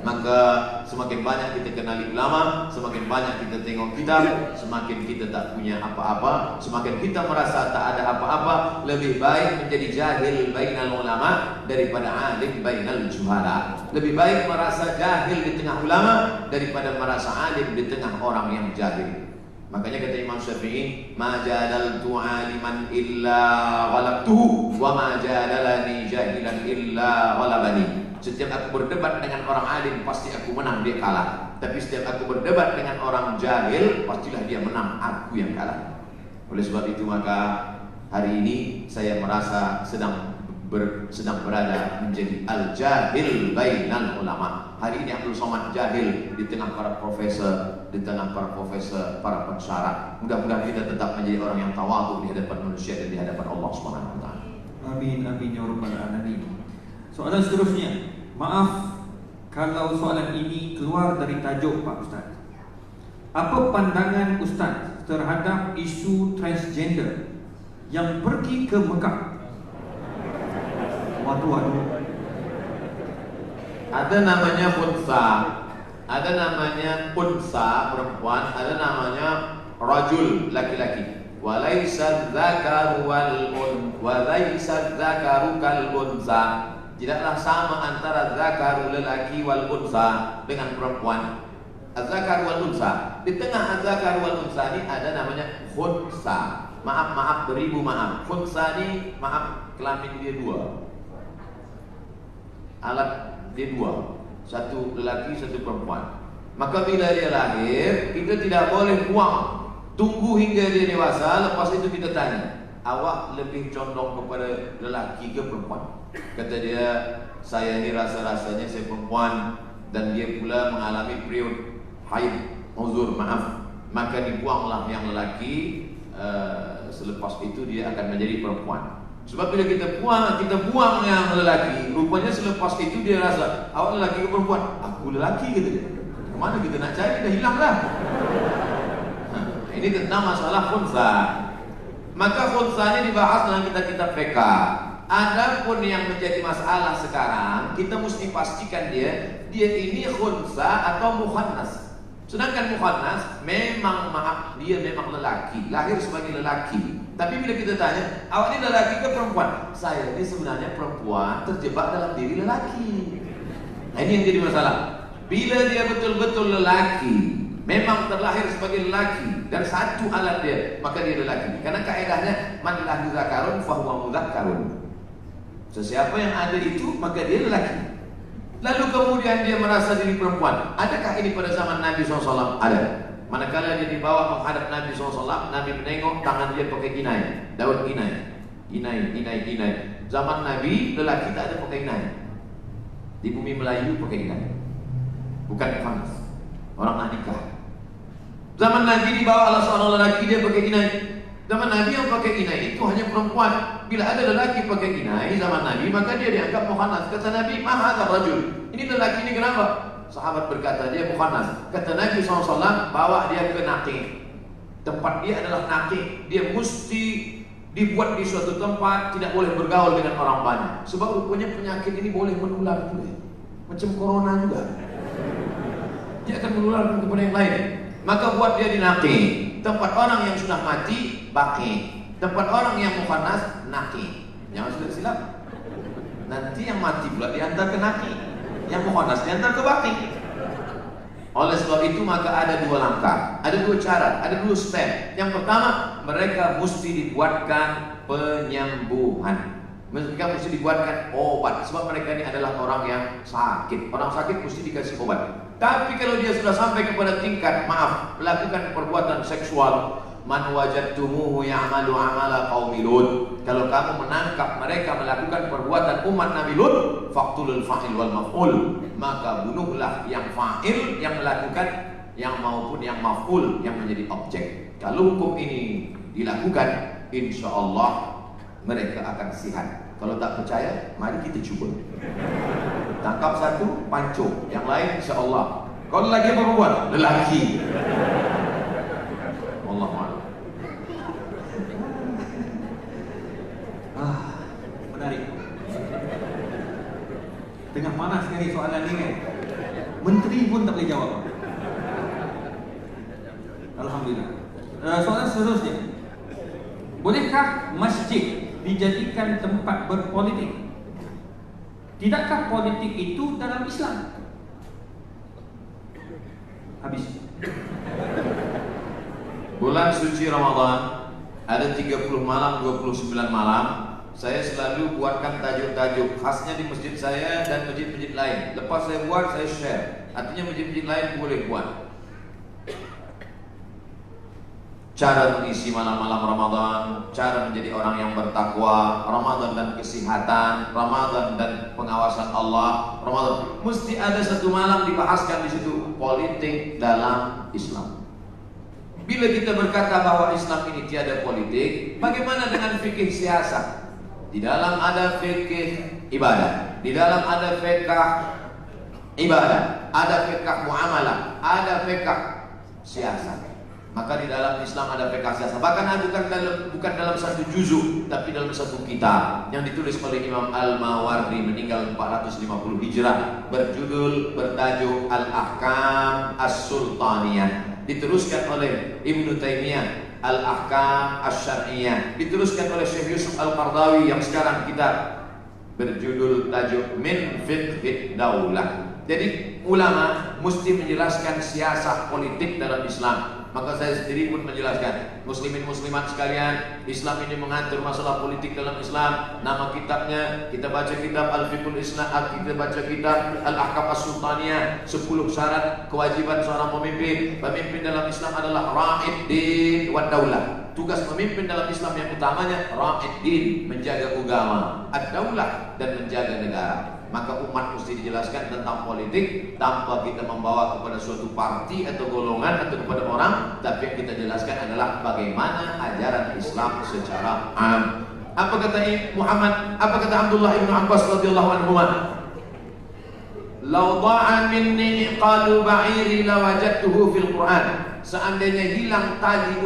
Maka semakin banyak kita kenali ulama, semakin banyak kita tengok kitab, semakin kita tak punya apa-apa, semakin kita merasa tak ada apa-apa. Lebih baik menjadi jahil bainal ulama daripada alim bainal juhala. Lebih baik merasa jahil di tengah ulama daripada merasa alim di tengah orang yang jahil. Makanya kata Imam Syafi'i, ma jadaltu aliman illa ghalabtuhu wa ma jadalani jahilan illa ghalabani. Setiap aku berdebat dengan orang alim, pasti aku menang, dia kalah. Tapi setiap aku berdebat dengan orang jahil, pastilah dia menang, aku yang kalah. Oleh sebab itu maka hari ini saya merasa sedang berada menjadi al-jahil bainal ulama. Hari ini Abdul Somad jahil di tengah para profesor, di tengah para profesor, para pensyarah. Mudah-mudahan kita tetap menjadi orang yang tawadhu di hadapan manusia dan di hadapan Allah Subhanahu wa taala. Amin amin ya rabbal alamin. Soalan seterusnya, maaf kalau soalan ini keluar dari tajuk Pak Ustaz. Apa pandangan Ustaz terhadap isu transgender yang pergi ke Mekah? Waduh. Ada namanya unsa, ada namanya unsa perempuan, ada namanya rajul laki-laki. Walaysa dzakaru kal unsa. Tidaklah sama antara zakaru lelaki wal unsa dengan perempuan. Az-zakar wal unsa. Di tengah az-zakar wal unsa ini ada namanya khunsa. Maaf, beribu maaf. Khunsa ini maaf, kelamin dia dua. Alat dia dua. Satu lelaki, satu perempuan. Maka bila dia lahir, kita tidak boleh buang. Tunggu hingga dia dewasa, lepas itu kita tanya, awak lebih condong kepada lelaki ke perempuan? Kata dia, saya ni rasa-rasanya saya perempuan, dan dia pula mengalami period haid, uzur, maaf. Maka dibuanglah yang lelaki, selepas itu dia akan menjadi perempuan. Sebab bila kita buang yang lelaki, rupanya selepas itu dia rasa, awak lelaki ke perempuan? Aku lelaki, kata dia. Kemana kita nak cari, dah hilang dah. Ini tentang masalah khunsa. Maka khunsa ini dibahas dalam kitab-kitab fiqh. Adapun yang menjadi masalah sekarang, kita mesti pastikan dia ini khunsa atau mukhannas. Sedangkan mukhannas memang dia memang lelaki, lahir sebagai lelaki. Tapi bila kita tanya, awak ini lelaki ke perempuan? Saya ini sebenarnya perempuan terjebak dalam diri lelaki. Nah, ini yang jadi masalah. Bila dia betul-betul lelaki, memang terlahir sebagai lelaki dan satu alat dia, maka dia lelaki. Karena kaedahnya man lahu zakarun fahuwa mudzakkarun. Sesiapa yang ada itu, maka dia lelaki. Lalu kemudian dia merasa diri perempuan. Adakah ini pada zaman Nabi SAW? Ada. Manakala dia dibawa menghadap Nabi SAW, Nabi menengok tangan dia pakai inai, daun inai. Zaman Nabi lelaki tak ada pakai inai. Di bumi Melayu pakai inai, bukan panas. Orang nak nikah. Zaman Nabi dibawa oleh seorang lelaki, dia pakai inai. Zaman Nabi yang pakai inai itu hanya perempuan. Bila ada lelaki pakai inai zaman Nabi, maka dia dianggap mukhannas. Kata Nabi, ma hadzal rajul. Ini lelaki ini kenapa? Sahabat berkata dia mukhannas. Kata Nabi SAW, bawa dia ke naqi. Tempat dia adalah naqi. Dia mesti dibuat di suatu tempat, tidak boleh bergaul dengan orang banyak. Sebab rupanya penyakit ini boleh menular juga. Macam corona juga. Dia akan menularkan kepada yang lain. Maka buat dia di naqi. Tempat orang yang sudah mati, baki. Tempat orang yang mukhannas, naqi. Jangan sudah silap. Nanti yang mati pula diantar ke naqi, yang mukhannas diantar ke baki. Oleh sebab itu maka ada dua langkah, ada dua cara, ada dua step. Yang pertama, mereka mesti dibuatkan penyembuhan. Mereka mesti dibuatkan obat. Sebab mereka ini adalah orang yang sakit. Orang sakit mesti dikasih obat. Tapi kalau dia sudah sampai kepada tingkat, maaf, melakukan perbuatan seksual, man wajadtumuhu ya'malu amala qaumi Lut. Kalau kamu menangkap mereka melakukan perbuatan umat Nabi Lut, faqtulul fa'il wal maf'ul. Maka bunuhlah yang fa'il, yang melakukan, yang maupun yang maf'ul, yang menjadi objek. Kalau hukum ini dilakukan, insya Allah mereka akan sihat. Kalau tak percaya, mari kita cuba. Tangkap satu, pancung. Yang lain insya Allah. Kalau lelaki apa perempuan? Lelaki. Allah maaf. Menarik. Tengah panas sekali soalan ni kan. Menteri pun tak boleh jawab. Alhamdulillah. Soalan seterusnya. Bolehkah masjid dijadikan tempat berpolitik? Tidakkah politik itu dalam Islam? Habis. Bulan suci Ramadan ada 30 malam, 29 malam. Saya selalu buatkan tajuk-tajuk khasnya di masjid saya dan masjid-masjid lain. Lepas saya buat, saya share. Artinya masjid-masjid lain boleh buat. Cara mengisi malam-malam Ramadan, cara menjadi orang yang bertakwa, Ramadan dan kesehatan, Ramadan dan pengawasan Allah, Ramadan. Mesti ada satu malam dibahaskan di situ politik dalam Islam. Bila kita berkata bahwa Islam ini tiada politik, bagaimana dengan fikih siasat? Di dalam ada fikih ibadah, di dalam ada fikih ibadah, ada fikih muamalah, ada fikih siasat. Maka di dalam Islam ada fikih siasat. Bahkan bukan dalam satu juzuk, tapi dalam satu kitab yang ditulis oleh Imam Al-Mawardi meninggal 450 Hijrah, bertajuk Al-Ahkam As-Sultaniyah. Diteruskan oleh Ibnu Taimiyah Al-Ahkam Asy-Syar'iyyah, diteruskan oleh Syekh Yusuf Al-Qardawi yang sekarang kita berjudul tajuk Min Fiqhid Daulah. Jadi ulama mesti menjelaskan siasat politik dalam Islam. Maka saya sendiri pun menjelaskan, muslimin muslimat sekalian, Islam ini mengatur masalah politik dalam Islam. Nama kitabnya, kita baca kitab Al-Fiqhul Islam, kita baca kitab Al-Ahkam As-Sultaniyah, 10 syarat kewajiban seorang pemimpin. Pemimpin dalam Islam adalah ra'id din wa daulah. Tugas pemimpin dalam Islam yang utamanya ra'id din, menjaga agama, ad-daulah, dan menjaga negara. Maka umat mesti dijelaskan tentang politik tanpa kita membawa kepada suatu parti atau golongan atau kepada orang, tapi yang kita jelaskan adalah bagaimana ajaran Islam secara am. Apa kata Muhammad? Apa kata Abdullah ibn Abbas radhiyallahu anhu? Lau da'a minni qalu ba'iri lawajadtuhu fil Quran. Seandainya hilang tali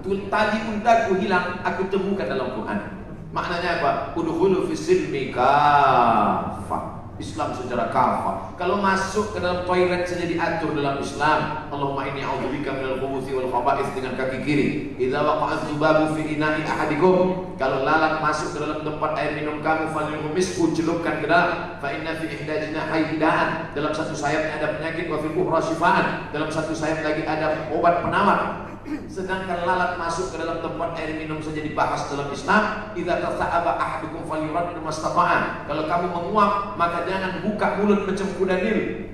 untaku hilang, aku temukan dalam Quran. Maknanya apa? Udkhulu fis silmi kafah. Islam secara kafah. Kalau masuk ke dalam toilet saja diatur dalam Islam. Allahumma inni a'udzubika minal khubuthi wal khaba'ith dengan kaki kiri. Idza waqa'a dzubabu fi ina'i ahadikum. Kalau lalat masuk ke dalam tempat air minum kamu, falyumishu, celupkan ke dalam. Fa inna fi ihda jinahi hidaan. Dalam satu sayapnya ada penyakit, wa fil ukhra shifaan. Dalam satu sayap lagi ada obat penawar. Sedangkan lalat masuk ke dalam tempat air minum saja dibahas dalam Islam. Idza tasa'aba ahadukum falyurad mastata'an. Kalau kamu menguap, maka jangan buka mulut macam kuda Nil.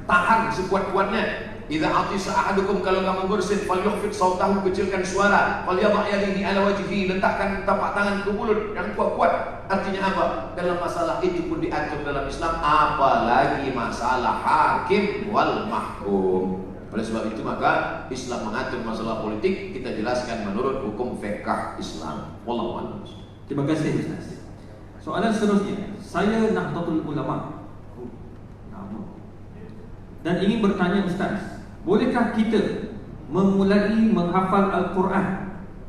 Tahan sekuat-kuatnya. Idza atisa ahadukum, kalau kamu bersin, falyukhfid sautahu, kecilkan suara. Falyadha yadihi ala wajhihi, letakkan tapak tangan ke mulut yang kuat-kuat. Artinya apa? Dalam masalah itu pun diatur dalam Islam, apalagi masalah hakim wal mahkum. Oleh sebab itu maka Islam mengatur masalah politik, kita jelaskan menurut hukum fiqh Islam. Wallahu a'lam. Terima kasih Ustaz. Soalan seterusnya, saya Nahdlatul Ulama dan ingin bertanya Ustaz, bolehkah kita memulai menghafal Al-Quran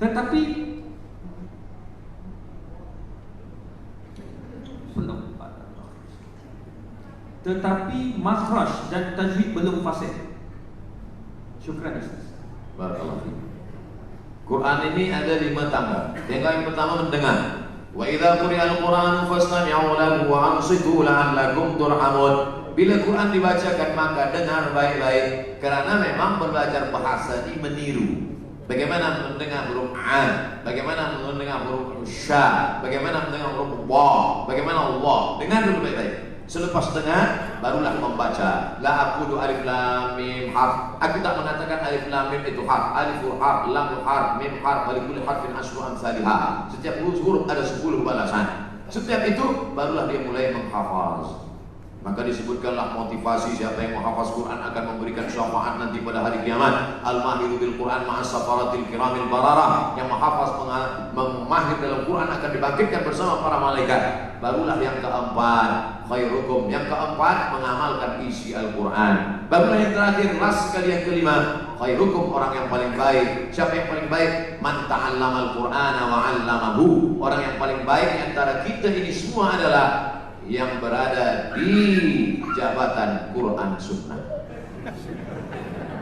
tetapi makhraj dan tajwid belum fasih? Syukran Ustaz. Barakallahu fiik. Quran ini ada 5 tangga. Yang pertama mendengar. Wa idza quri'al Qur'anu fastami'u lahu wa ansitu la'allakum turhamun. Bila Quran dibacakan maka dengar baik-baik, karena memang belajar bahasa ini meniru. Bagaimana mendengar huruf an, bagaimana mendengar huruf sya, bagaimana mendengar huruf wa, bagaimana Allah. Dengar dulu baik-baik. Selepas dengar, barulah membaca. La aqulu alif lam mim harf. Aku tak mengatakan alif lam mim itu harf. Alif harf, lam harf, mim harf, wa likulli harfin asyru amsalihha. Setiap huruf ada 10 balasan. Setiap itu barulah dia mulai menghafaz. Maka disebutkanlah motivasi siapa yang menghafaz Quran akan memberikan syafaat nanti pada hari kiamat. Al-mahiru bil Quran ma'as safaratil kiramil bararah. Yang menghafaz memahir dalam Quran akan dibangkitkan bersama para malaikat. Barulah yang keempat, khairukum. Yang keempat, mengamalkan isi Al-Quran. Barulah yang terakhir, last sekali yang kelima, khairukum, orang yang paling baik. Siapa yang paling baik? Man ta'allama Al-Qur'ana wa 'allamahu. Orang yang paling baik di antara kita ini semua adalah yang berada di jabatan Quran Sunnah.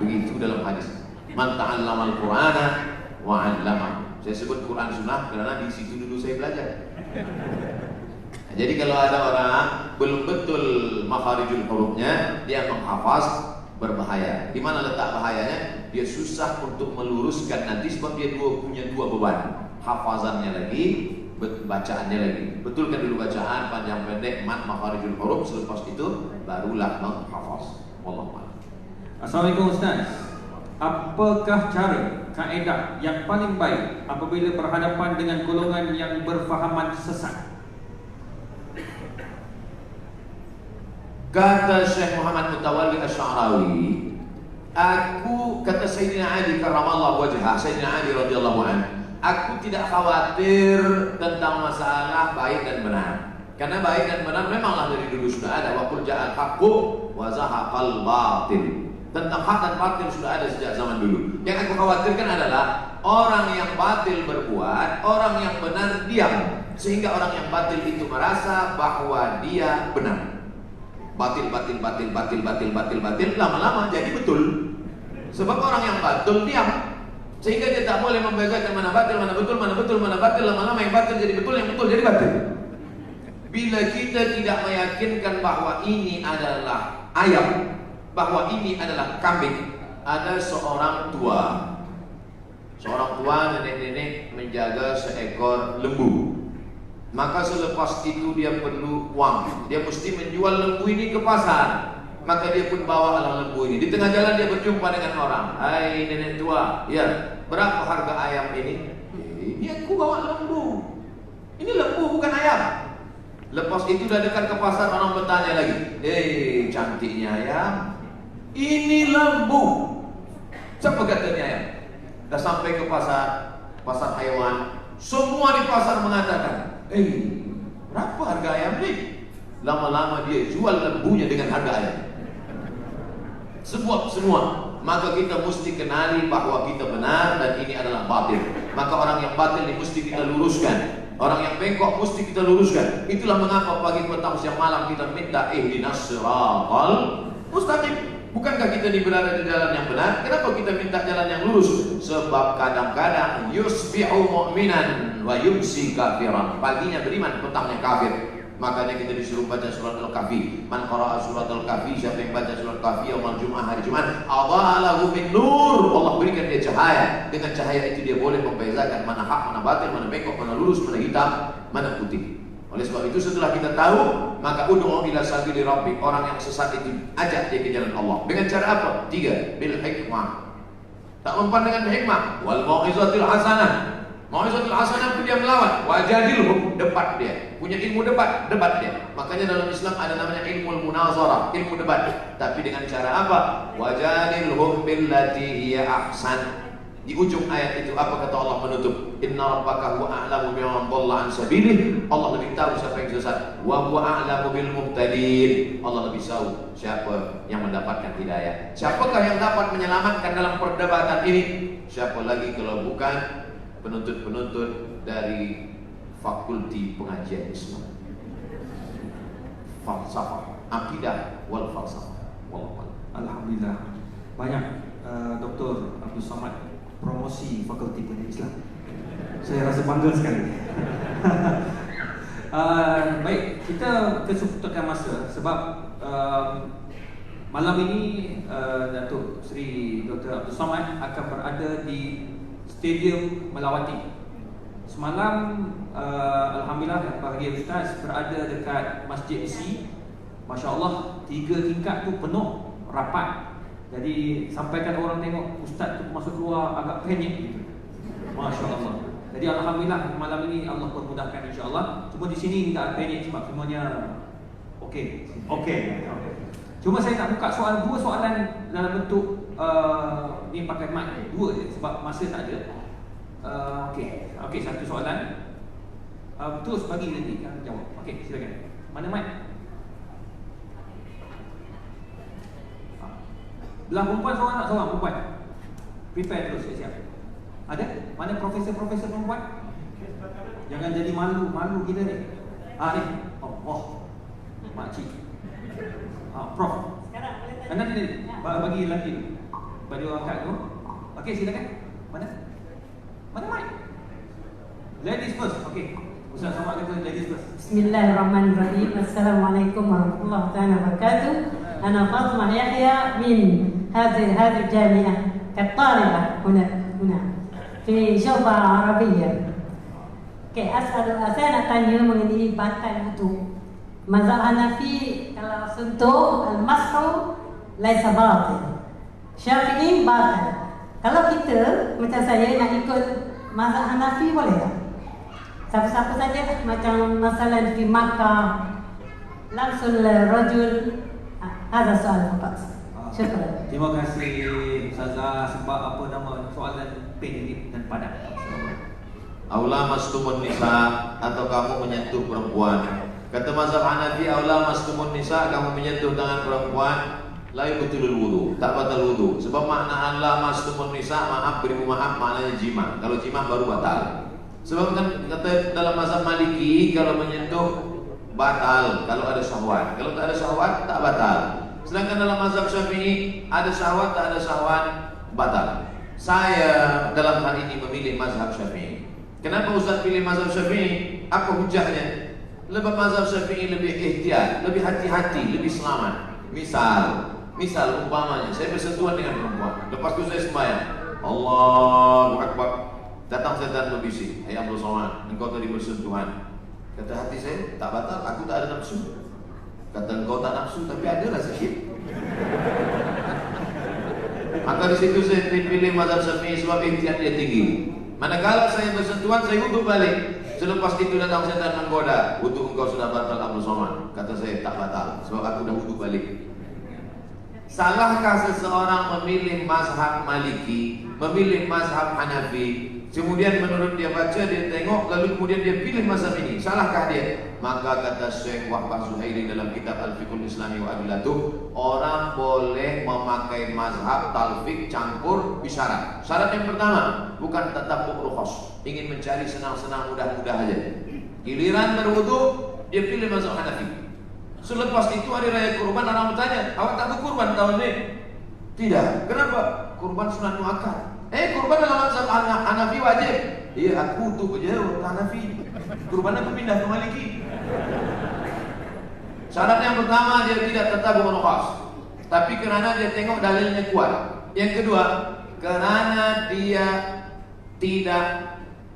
Begitu dalam hadis. Man ta'allama Al-Qur'ana wa 'allamahu. Saya sebut Quran Sunnah karena di situ dulu saya belajar. Jadi kalau ada orang belum betul makharijul hurufnya, dia menghafaz, berbahaya. Di mana letak bahayanya? Dia susah untuk meluruskan nanti sebab dia punya dua beban. Hafazannya lagi, bacaannya lagi. Betulkan dulu bacaan panjang pendek, mat makharijul huruf, selepas itu barulah menghafaz. Wallahu a'lam. Assalamualaikum Ustaz. Apakah cara, kaedah yang paling baik apabila berhadapan dengan golongan yang berfahaman sesat? Kata Syekh Muhammad Mutawalli Asy'arawi, kata Sayyidina Ali karramallahu wajhah, Sayyidina Ali radhiyallahu anhu, aku tidak khawatir tentang masalah baik dan benar. Karena baik dan benar memanglah dari dulu sudah ada. Wa qul ja'al haqqu wa zahaqal batil. Tentang hak dan batil sudah ada sejak zaman dulu. Yang aku khawatirkan adalah orang yang batil berbuat, orang yang benar diam, sehingga orang yang batil itu merasa bahwa dia benar. Batil, lama-lama jadi betul. Sebab orang yang batil diam, sehingga dia tak boleh membedakan mana batil, mana betul, mana betul, mana batil. Lama-lama yang batil jadi betul, yang betul jadi batil. Bila kita tidak meyakinkan bahwa ini adalah ayam, bahwa ini adalah kambing. Ada seorang tua nenek-nenek menjaga seekor lembu. Maka selepas itu dia perlu uang. Dia mesti menjual lembu ini ke pasar. Maka dia pun bawa lembu ini. Di tengah jalan dia berjumpa dengan orang. Hai nenek tua, ya, berapa harga ayam ini? Ini aku bawa lembu. Ini lembu bukan ayam. Lepas itu dah dekat ke pasar, orang bertanya lagi. Cantiknya ayam. Ini lembu. Siapa katanya ayam? Dah sampai ke pasar hewan. Semua di pasar mengatakan, berapa harga ayam ini? Lama-lama dia jual lembunya dengan harga ayam. Semua. Maka kita mesti kenali bahwa kita benar dan ini adalah batil. Maka orang yang batil ini mesti kita luruskan. Orang yang bengkok mesti kita luruskan. Itulah mengapa pagi, petang, siang, malam kita minta ihdinas siratal mustaqim. Bukankah kita ini berada di jalan yang benar? Kenapa kita minta jalan yang lurus? Sebab kadang-kadang yusbihu mu'minan wa yumsi kafiran. Paginya beriman, petangnya kafir. Makanya kita disuruh baca surat Al-Kahfi. Man qara'a surat Al-Kahfi, siapa yang baca surat Al-Kahfi yaumul Jum'ah, hari Jumat, adhalahu min nur. Allah berikan dia cahaya. Dengan cahaya itu dia boleh membezakan mana hak, mana batil, mana bengkok, mana lurus, mana hitam, mana putih. Oleh sebab itu setelah kita tahu, maka ud'u ila sabili rabbik. Orang yang sesat itu ajak dia ke jalan Allah. Dengan cara apa? 3, bil hikmah. Tak mempan dengan hikmah. Wal mau'izatil hasanah. Mau'izatil hasanah itu dia melawan. Wajadilhum, debat dia. Punya ilmu debat dia. Makanya dalam Islam ada namanya ilmu munazarah, ilmu debat. Tapi dengan cara apa? Wajadilhum billati hiya ahsan. Di ujung ayat itu apa kata Allah menutup? Inna rabbaka huwa a'lamu biman dhalla an sabilih. Allah lebih tahu siapa yang sesat. Wa huwa a'lamu bil muhtadin. Allah lebih tahu siapa yang mendapatkan hidayah. Siapakah yang dapat menyelamatkan dalam perdebatan ini? Siapa lagi kalau bukan penuntut-penuntut dari fakulti pengajian Islam, falsafah, akidah wal falsafah. Alhamdulillah. Banyak Dr. Abdul Somad promosi fakulti pendidikan Islam. Saya rasa bangga sekali. Baik, kita kesulitan masa sebab malam ini Datuk Seri Dr. Abdul Somad akan berada di Stadium Melawati. Semalam alhamdulillah yang bahagia Ustaz berada dekat Masjid Isi. Masya-Allah 3 tingkat tu penuh, rapat. Jadi sampaikan orang tengok Ustaz tu masuk keluar agak panik gitu. Masya-Allah. Jadi alhamdulillah malam ini Allah permudahkan insya-Allah. Cuma di sini tak panik sebab semuanya Okey. Cuma saya nak buka dua soalan dalam bentuk ni pakai mic dua je sebab masa tak ada. Okey, satu soalan. Terus bagi nanti kan jawab. Okey, silakan. Mana mic? Belah perempuan seorang perempuan. Prepare terus, siap. Ada? Mana profesor perempuan? Jangan jadi malu kita ni. Ni. Makcik. Prof. Sekarang boleh bagi lelaki tu. Bagi orang angkat tu. Okey, silakan. Mana mic? Ladies first. Okey. Ustaz Somad kata ladies first. Bismillahirrahmanirrahim. Assalamualaikum warahmatullahi wabarakatuh. Ana Fatimah Yahya min هذه الجامعة كطالبة هنا في شعبة عربية. saya nak tanya mengenai batal wudu. Mazhab Hanafi kalau sentuh al-mashu laisa batil. Syafi'i batal. Kalau kita macam saya nak ikut mazhab Hanafi boleh tak? Siapa-siapa saja macam masalah di Makkah langsung rajul. Ada soal Pak. Syukran. Terima kasih Ustazah sebab soalan pendek dan padat. Aula mastumun nisa, atau kamu menyentuh perempuan. Kata mazhab Hanafi, aula mastumun nisa, kamu menyentuh tangan perempuan, la yubtilul wudu, tak batal wudu. Sebab makna aula mastumun nisa, maaf beribu maaf, maknanya jima. Kalau jima baru batal. Sebab kan kata dalam mazhab Maliki, kalau menyentuh batal kalau ada syahwat. Kalau tak ada syahwat tak batal. Sedangkan dalam mazhab Syafi'i ada syahwat, tak ada syahwat batal. Saya dalam hal ini memilih mazhab Syafi'i. Kenapa Ustaz pilih mazhab Syafi'i? Apa hujahnya? Lebih mazhab Syafi'i lebih ihtiyat, lebih hati-hati, lebih selamat. Misal umpamanya saya bersentuhan dengan perempuan, lepas itu saya sembahyang, Allahu Akbar, datang setan berbisik, "Hai Abdul Somad, engkau tadi bersentuhan." Kata hati saya, tak batal, aku tak ada nafsu. Kata engkau tak nafsu, tapi ada rasa syik. Maka di situ saya pilih mazhab Syafi'i sebab ihtiyat dia tinggi. Manakala saya bersentuhan, saya wudhu balik. Selepas itu datang setan menggoda, wudhu engkau sudah batal Abdul Somad. Kata saya tak batal, sebab aku dah wudhu balik. Salahkah seseorang memilih mazhab Maliki, memilih mazhab Hanafi, kemudian menurut dia baca, dia tengok, lalu kemudian dia pilih mazhab ini? Salahkah dia? Maka kata Syekh Wahbah Zuhairi dalam kitab Al-Fiqhul Islami wa Adillatuh, orang boleh memakai mazhab talfiq campur bisyarat. Syarat yang pertama, bukan tatabbuk rukhas, ingin mencari senang-senang mudah-mudah aja. Giliran berwudu, dia pilih mazhab Hanafi. Selepas itu hari raya kurban, orang bertanya, awak tak berkurban tahun ini? Tidak. Kenapa? Kurban sunat muakkad. Kurban dalam mazhab Hanafi wajib. Iya, aku untuk je Hanafi. Kurban aku pindah ke Maliki. Syarat yang pertama, dia tidak tatabbuk rukhas, tapi kerana dia tengok dalilnya kuat. Yang kedua, kerana dia tidak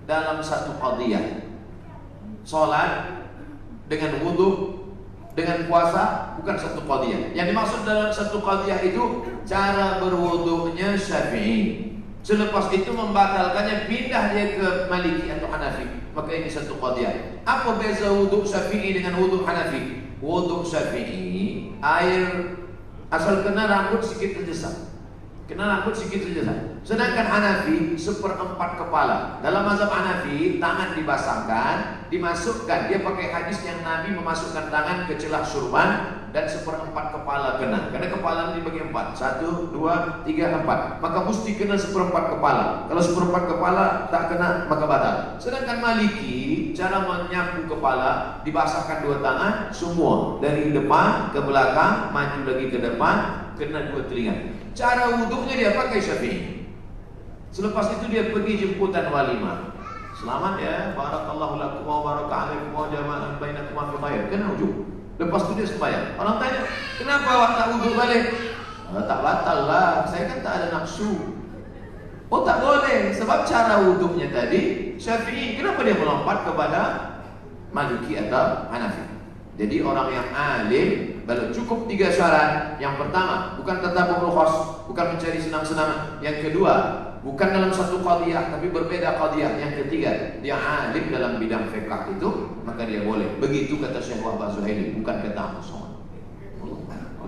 dalam satu qadiyah. Salat dengan wudu, dengan puasa bukan satu qadiyah. Yang dimaksud dalam satu qadiyah itu cara berwudunya Syafi'i. Selepas itu membatalkannya, pindah dia ke Maliki atau Hanafi. Maka ini satu qadiyah. Apa beza wudu Syafi'i dengan wudu Hanafi? Wudu Syafi'i, air asal kena rambut sikit terjesam. Sedangkan Hanafi seperempat kepala. Dalam mazhab Hanafi, tangan dibasahkan, dimasukkan. Dia pakai hadis yang Nabi memasukkan tangan ke celah surban dan seperempat kepala kena. Karena kepala dibagi empat, 1, 2, 3, 4. Maka mesti kena seperempat kepala. Kalau seperempat kepala tak kena, maka batal. Sedangkan Maliki, cara menyapu kepala, dibasahkan dua tangan semua, dari depan ke belakang, maju lagi ke depan, kena dua telinga. Cara wuduknya dia pakai Syafi'i. Selepas itu dia pergi jemputan walimah. Selamat ya, barakallahu lakum wa baraka alaikum wa jama'an bainakum fi khair. Kena wuduk. Lepas itu dia sembahyang. Orang tanya, kenapa awak tak wuduk balik? Tak batal lah, saya kan tak ada nafsu. Oh tak boleh, sebab cara wuduknya tadi Syafi'i. Kenapa dia melompat kepada Maliki atau Hanafi? Jadi orang yang alim, kalau cukup 3 syarat. Yang pertama, bukan tatabbuk rukhas, bukan mencari senang-senang. Yang kedua, bukan dalam satu qadiyah, tapi berbeda qadiyah. Yang ketiga, dia alim dalam bidang fiqh itu, maka dia boleh. Begitu kata Syekh Wahbah Zuhaili, bukan kata Abu Somad.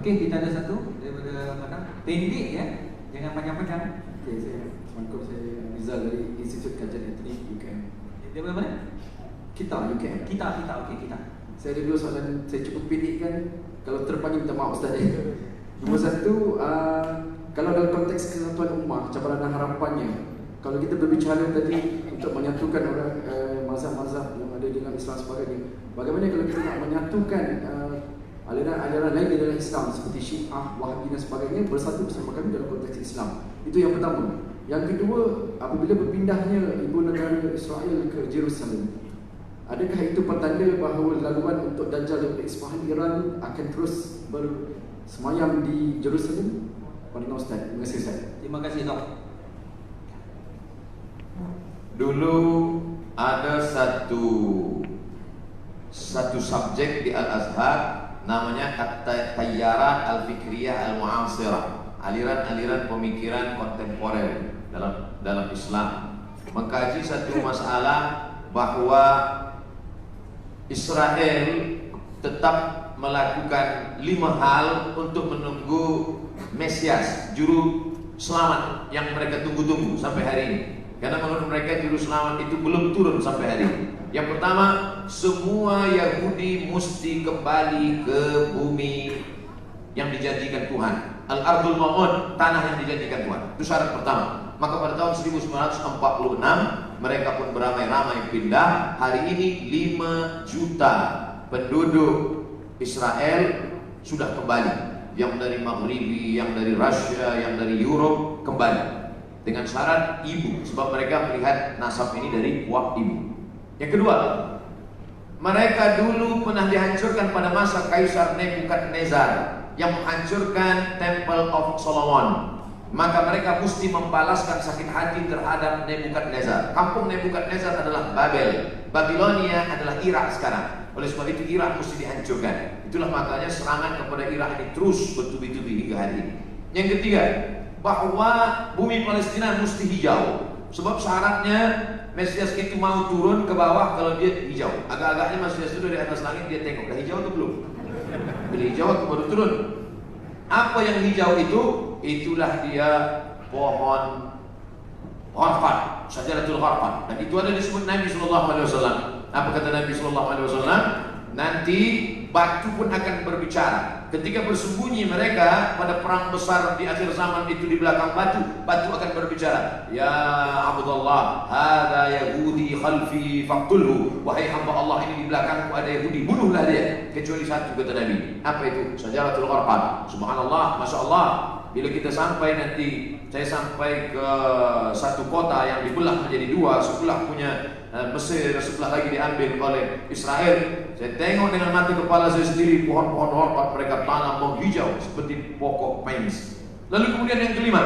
Okey, kita ada satu daripada mana? Pendek ya, jangan panjang-panjang. Okey, Assalamualaikum, saya Rizal dari Institut Kajian Etnik UKM. Dia mana? Kita UKM. Kita, okey kita. Saya ada dua soalan, saya cuba pendekkan. Kalau terpanjang minta maaf Ustaz. Nombor satu, kalau dalam konteks kesatuan ummah, cabaran dan harapannya, kalau kita berbicara tadi untuk menyatukan orang mazhab-mazhab yang ada dalam Islam sebagainya, bagaimana kalau kita nak menyatukan aliran-aliran lain di dalam Islam seperti Syiah, Wahabi dan sebagainya bersatu bersama kami dalam konteks Islam? Itu yang pertama. Yang kedua, apabila berpindahnya ibu negara Israel ke Jerusalem, adakah itu petanda bahawa laluan untuk Dajjal daripada Isfahan Iran akan terus bersemayam di Jerusalem? Pandangan Ustaz. Terima kasih Ustaz. Terima kasih Dok. Dulu ada satu subjek di Al-Azhar namanya At-Tayyarat Al-Fikriyah Al-Mu'asirah, aliran-aliran pemikiran kontemporer dalam Islam, mengkaji satu masalah bahwa Israel tetap melakukan 5 hal untuk menunggu Mesias, juru selamat yang mereka tunggu-tunggu sampai hari ini. Karena menurut mereka juru selamat itu belum turun sampai hari ini. Yang pertama, semua Yahudi mesti kembali ke bumi yang dijanjikan Tuhan, Al-Ardul Ma'un, tanah yang dijanjikan Tuhan. Itu syarat pertama. Maka pada tahun 1946 mereka pun beramai-ramai pindah. Hari ini 5 juta penduduk Israel sudah kembali. Yang dari Maghribi, yang dari Rusia, yang dari Europe kembali dengan syarat ibu, sebab mereka melihat nasab ini dari uap ibu. Yang kedua, mereka dulu pernah dihancurkan pada masa Kaisar Nebukadnezar yang menghancurkan Temple of Solomon. Maka mereka mesti membalaskan sakit hati terhadap Nebukadnezar. Kampung Nebukadnezar adalah Babel, Babilonia adalah Irak sekarang. Oleh sebab itu Irak mesti dihancurkan. Itulah makanya serangan kepada Irak ini terus bertubi-tubi hingga hari ini. Yang ketiga, bahwa bumi Palestina mesti hijau. Sebab syaratnya Mesias itu mau turun ke bawah kalau dia hijau. Agak-agaknya Mesias itu dari atas langit dia tengok, dah hijau atau belum? Bila hijau aku baru turun. Apa yang hijau itu? Itulah dia pohon Gharqad, Syajaratul Gharqad. Dan itu ada disebut Nabi SAW. Apa kata Nabi SAW? Nanti batu pun akan berbicara. Ketika bersembunyi mereka pada perang besar di akhir zaman itu di belakang batu, batu akan berbicara. Ya Abdullah, hadza Yahudi khalfi faqtulhu. Wahai hamba Allah, ini di belakangku ada Yahudi, bunuhlah dia. Kecuali satu, kata Nabi. Apa itu? Syajaratul Gharqad. Subhanallah, Masya Allah. Bila kita sampai nanti, saya sampai ke satu kota yang dibelah menjadi 2, sebelah punya Mesir, sebelah lagi diambil oleh Israel. Saya tengok dengan mata kepala saya sendiri pohon-pohon Gharqad mereka tanam menghijau seperti pokok pines. Lalu kemudian yang kelima,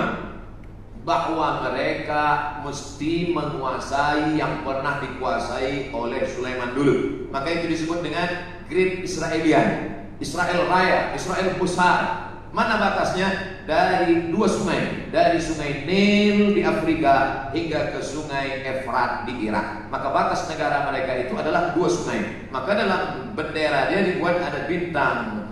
bahwa mereka mesti menguasai yang pernah dikuasai oleh Sulaiman dulu. Maka itu disebut dengan Great Israelian, Israel Raya, Israel besar. Mana batasnya? Dari 2 sungai, dari sungai Nil di Afrika hingga ke sungai Efrat di Irak. Maka batas negara mereka itu adalah 2 sungai. Maka dalam bendera dia dibuat ada bintang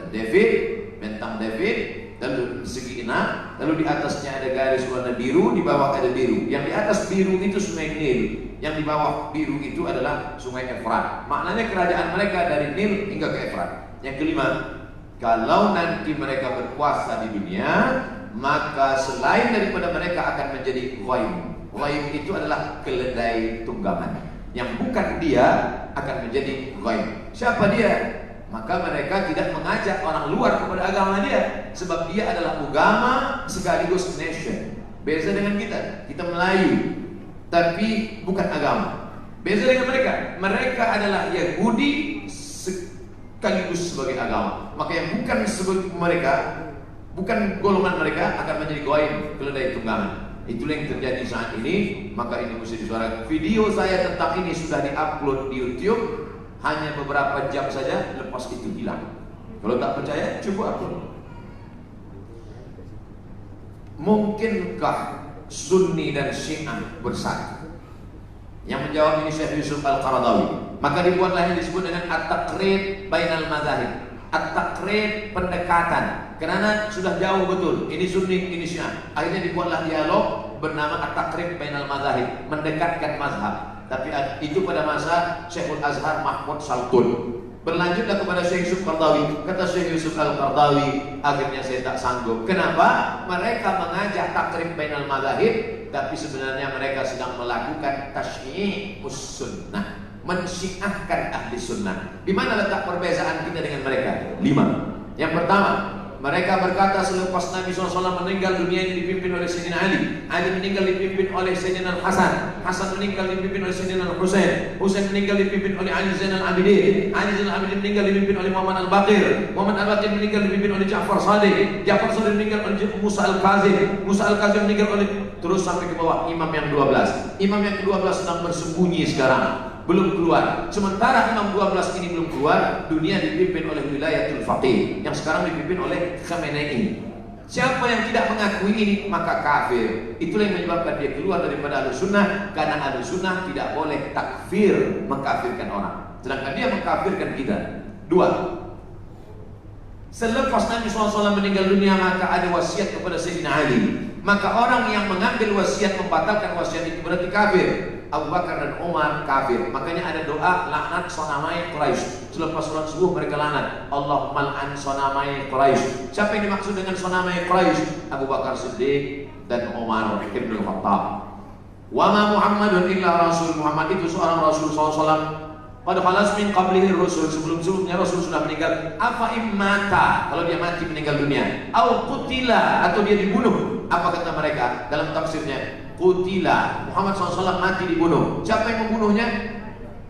David, lalu segi 6, lalu di atasnya ada garis warna biru, di bawah ada biru. Yang di atas biru itu sungai Nil, yang di bawah biru itu adalah sungai Efrat. Maknanya kerajaan mereka dari Nil hingga ke Efrat. Yang kelima, kalau nanti mereka berkuasa di dunia, maka selain daripada mereka akan menjadi ghaib. Ghaib itu adalah keledai tunggangan. Yang bukan dia akan menjadi ghaib. Siapa dia? Maka mereka tidak mengajak orang luar kepada agama dia, sebab dia adalah agama sekaligus nation. Beza dengan kita Melayu, tapi bukan agama. Beza dengan mereka. Mereka adalah Yahudi sekaligus sebagai agama. Maka yang bukan sebagai mereka, bukan golongan mereka akan menjadi ghaib, keledai tunggangan. Itulah yang terjadi saat ini. Maka ini mesti disuarakan. Video saya tentang ini sudah diupload di YouTube. Hanya beberapa jam saja, lepas itu hilang. Kalau tak percaya, coba upload. Mungkinkah Sunni dan Syiah bersatu. Yang menjawab ini Syekh Yusuf Al-Qaradawi. Maka dibuatlah yang disebut dengan at-taqrid bainal madzahib. At-taqrid, pendekatan. Karena sudah jauh betul, ini Sunni, ini Syiah. Akhirnya dibuatlah dialog bernama at-taqrid bainal madzahib, mendekatkan mazhab. Tapi itu pada masa Syekhul Azhar Mahmud Saltun. Berlanjutlah kepada Syekh Yusuf Qaradawi. Kata Syekh Yusuf Al-Qaradawi, akhirnya saya tak sanggup. Kenapa? Mereka mengajak takrib bainal madzahib, tapi sebenarnya mereka sedang melakukan tasyyi'us sunnah, mensyiahkan ahli sunnah. Di mana letak perbezaan kita dengan mereka? 5. Yang pertama, mereka berkata selepas Nabi SAW meninggal, dunia ini dipimpin oleh Sayyidina Ali. Ali meninggal dipimpin oleh Sayyidina Hasan. Hasan meninggal dipimpin oleh Sayyidina Husain. Husain meninggal dipimpin oleh Ali Zainal Abidin. Ali Zainal Abidin meninggal dipimpin oleh Muhammad Al-Baqir. Muhammad Al-Baqir meninggal dipimpin oleh Ja'far Shadiq. Ja'far Shadiq meninggal oleh Musa Al-Kazim. Musa Al-Kazim meninggal oleh, terus sampai ke bawah imam yang 12. Imam yang ke-12 sedang bersembunyi sekarang, belum keluar. Sementara imam 12 ini belum keluar, dunia dipimpin oleh wilayatul faqih yang sekarang dipimpin oleh Khamenei. Siapa yang tidak mengakui ini maka kafir. Itulah yang menyebabkan dia keluar daripada Ahlussunnah, karena Ahlussunnah tidak boleh takfir, mengkafirkan orang. Sedangkan dia mengkafirkan kita. 2. Selepas Nabi SAW meninggal dunia, maka ada wasiat kepada Sayyidina Ali. Maka orang yang mengambil wasiat, membatalkan wasiat itu berarti kafir. Abu Bakar dan Umar kafir. Makanya ada doa laknat sonamai Quraisy. Selepas sholat subuh mereka laknat, Allahumma al'an sonamai Quraisy. Siapa yang dimaksud dengan sonamai Quraisy? Abu Bakar Siddiq dan Umar Ibn Khattab. Wa ma Muhammadun illa Rasul. Muhammad itu seorang Rasul SAW. Pada khalas min qablihi Rasul, sebelum-sebelumnya Rasul sudah meninggal. Apa immata, kalau dia mati meninggal dunia, au qutila, atau dia dibunuh. Apa kata mereka dalam tafsirnya? Qutila, Muhammad SAW mati dibunuh. Siapa yang membunuhnya?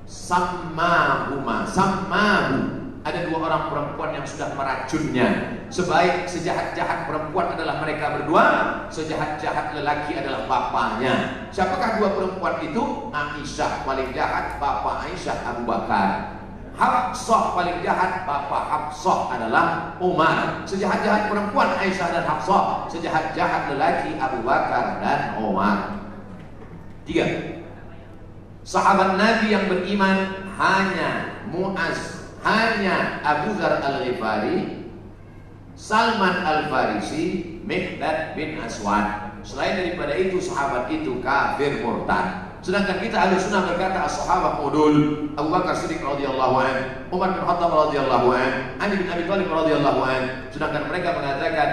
Sammahuma, sammahu. Ada 2 orang perempuan yang sudah meracunnya. Sejahat-jahat perempuan adalah mereka berdua, sejahat-jahat lelaki adalah bapaknya. Siapakah 2 perempuan itu? Aisyah paling jahat, bapak Aisyah Abu Bakar. Hafsah paling jahat, bapak Hafsah adalah Umar. Sejahat-jahat perempuan Aisyah dan Hafsah, sejahat-jahat lelaki Abu Bakar dan Umar. 3. Sahabat Nabi yang beriman hanya Mu'az, hanya Abu Dzar Al-Ghifari, Salman Al-Farisi, Miqdad bin Aswad. Selain daripada itu, sahabat itu kafir murtad. Sedangkan kita Ahlussunnah berkata as-sahabah udul. Abu Bakar Siddiq radhiyallahu anhu, Umar bin Khattab radhiyallahu anhu, Ali bin Abi Thalib radhiyallahu anhu. Sedangkan mereka mengatakan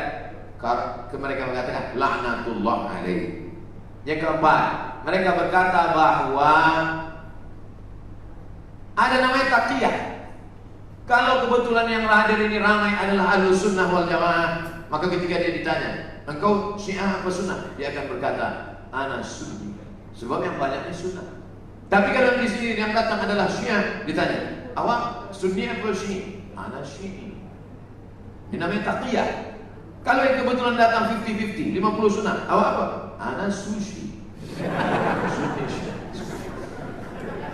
laknatullah alaihi. Yang keempat, mereka berkata bahwa ada namanya taqiyah. Kalau kebetulan yang hadir ini ramai adalah Ahlussunnah wal Jamaah, maka ketika dia ditanya, engkau Syiah apa Sunnah? Dia akan berkata, ana Sunni. Sebab yang banyaknya Sunnah. Tapi kalau di sini yang datang adalah Syiah, ditanya, awak Sunni apa Syiah? Ana Syiah. Ini namanya taqiyah. Kalau yang kebetulan datang 50-50, 50 Sunnah, awak apa? Ana Sushi.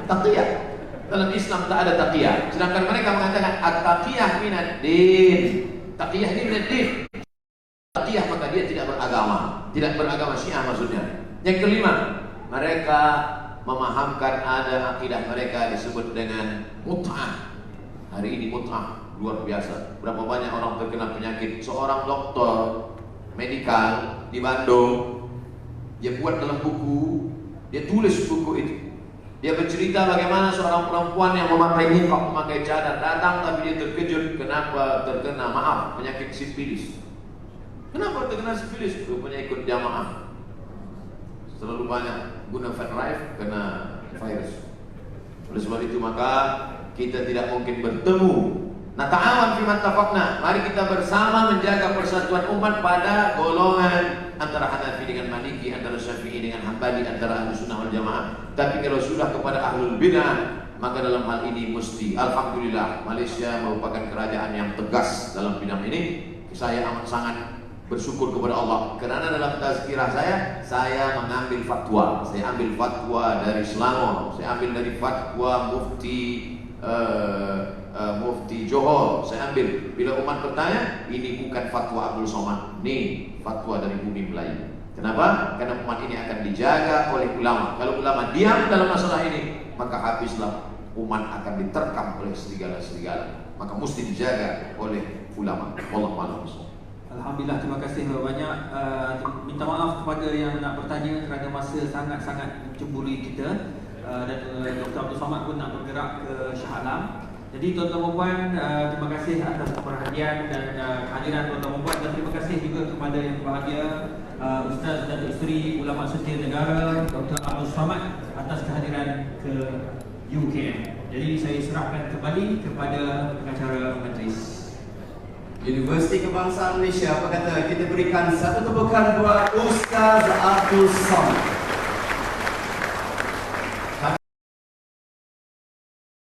Taqiyah. Dalam Islam tak ada taqiyah. Sedangkan mereka mengatakan at-taqiyah minad din. Taqiyah ini minad din. Taqiyah maka dia tidak beragama. Tidak beragama Syiah maksudnya. Yang kelima, mereka memahamkan ada akidah mereka disebut dengan mut'ah. Hari ini mut'ah luar biasa. Berapa banyak orang terkena penyakit. Seorang dokter medikal di Bandung, dia buat dalam buku, dia tulis buku itu. Dia bercerita bagaimana seorang perempuan yang memakai niqab, memakai cadar datang, tapi dia terkejut kenapa terkena penyakit sifilis. Kenapa terkena sifilis? Rupanya ikut jamaah. Terlalu banyak guna fan life kena virus. Oleh sebab itu maka kita tidak mungkin bertemu. Nah, ta'awan fi mattafaqna. Mari kita bersama menjaga persatuan umat pada golongan antara Hanafi dengan Maliki, antara Syafi'i dengan Hambali, antara Ahlussunnah wal Jamaah. Tapi kalau sudah kepada ahlul bidah, maka dalam hal ini mesti alhamdulillah Malaysia merupakan kerajaan yang tegas dalam bidang ini. Saya amat sangat bersyukur kepada Allah kerana dalam tazkirah saya mengambil fatwa. Saya ambil fatwa dari Selangor, saya ambil dari fatwa Mufti Johor, saya ambil. Bila umat bertanya, ini bukan fatwa Abdul Somad, ini fatwa dari bumi Melayu. Kenapa? Karena umat ini akan dijaga oleh ulama. Kalau ulama diam dalam masalah ini, maka habislah umat akan diterkam oleh serigala-serigala. Maka mesti dijaga oleh ulama. Wallahu a'lam. Alhamdulillah, terima kasih banyak. Minta maaf kepada yang nak bertanya kerana masa sangat-sangat mencemburi kita. Dan Dr. Abdul Somad pun nak bergerak ke Shah Alam. Jadi tuan-tuan dan puan, terima kasih atas perhatian dan kehadiran tuan-tuan dan puan, dan terima kasih juga kepada yang berbahagia Ustaz Datuk Seri Ulama Setia Negara Dr. Abdul Somad atas kehadiran ke UKM. Jadi saya serahkan kembali kepada pengacara majlis. Universiti Kebangsaan Malaysia, apa kata kita berikan satu tepukan buat Ustaz Abdul Somad.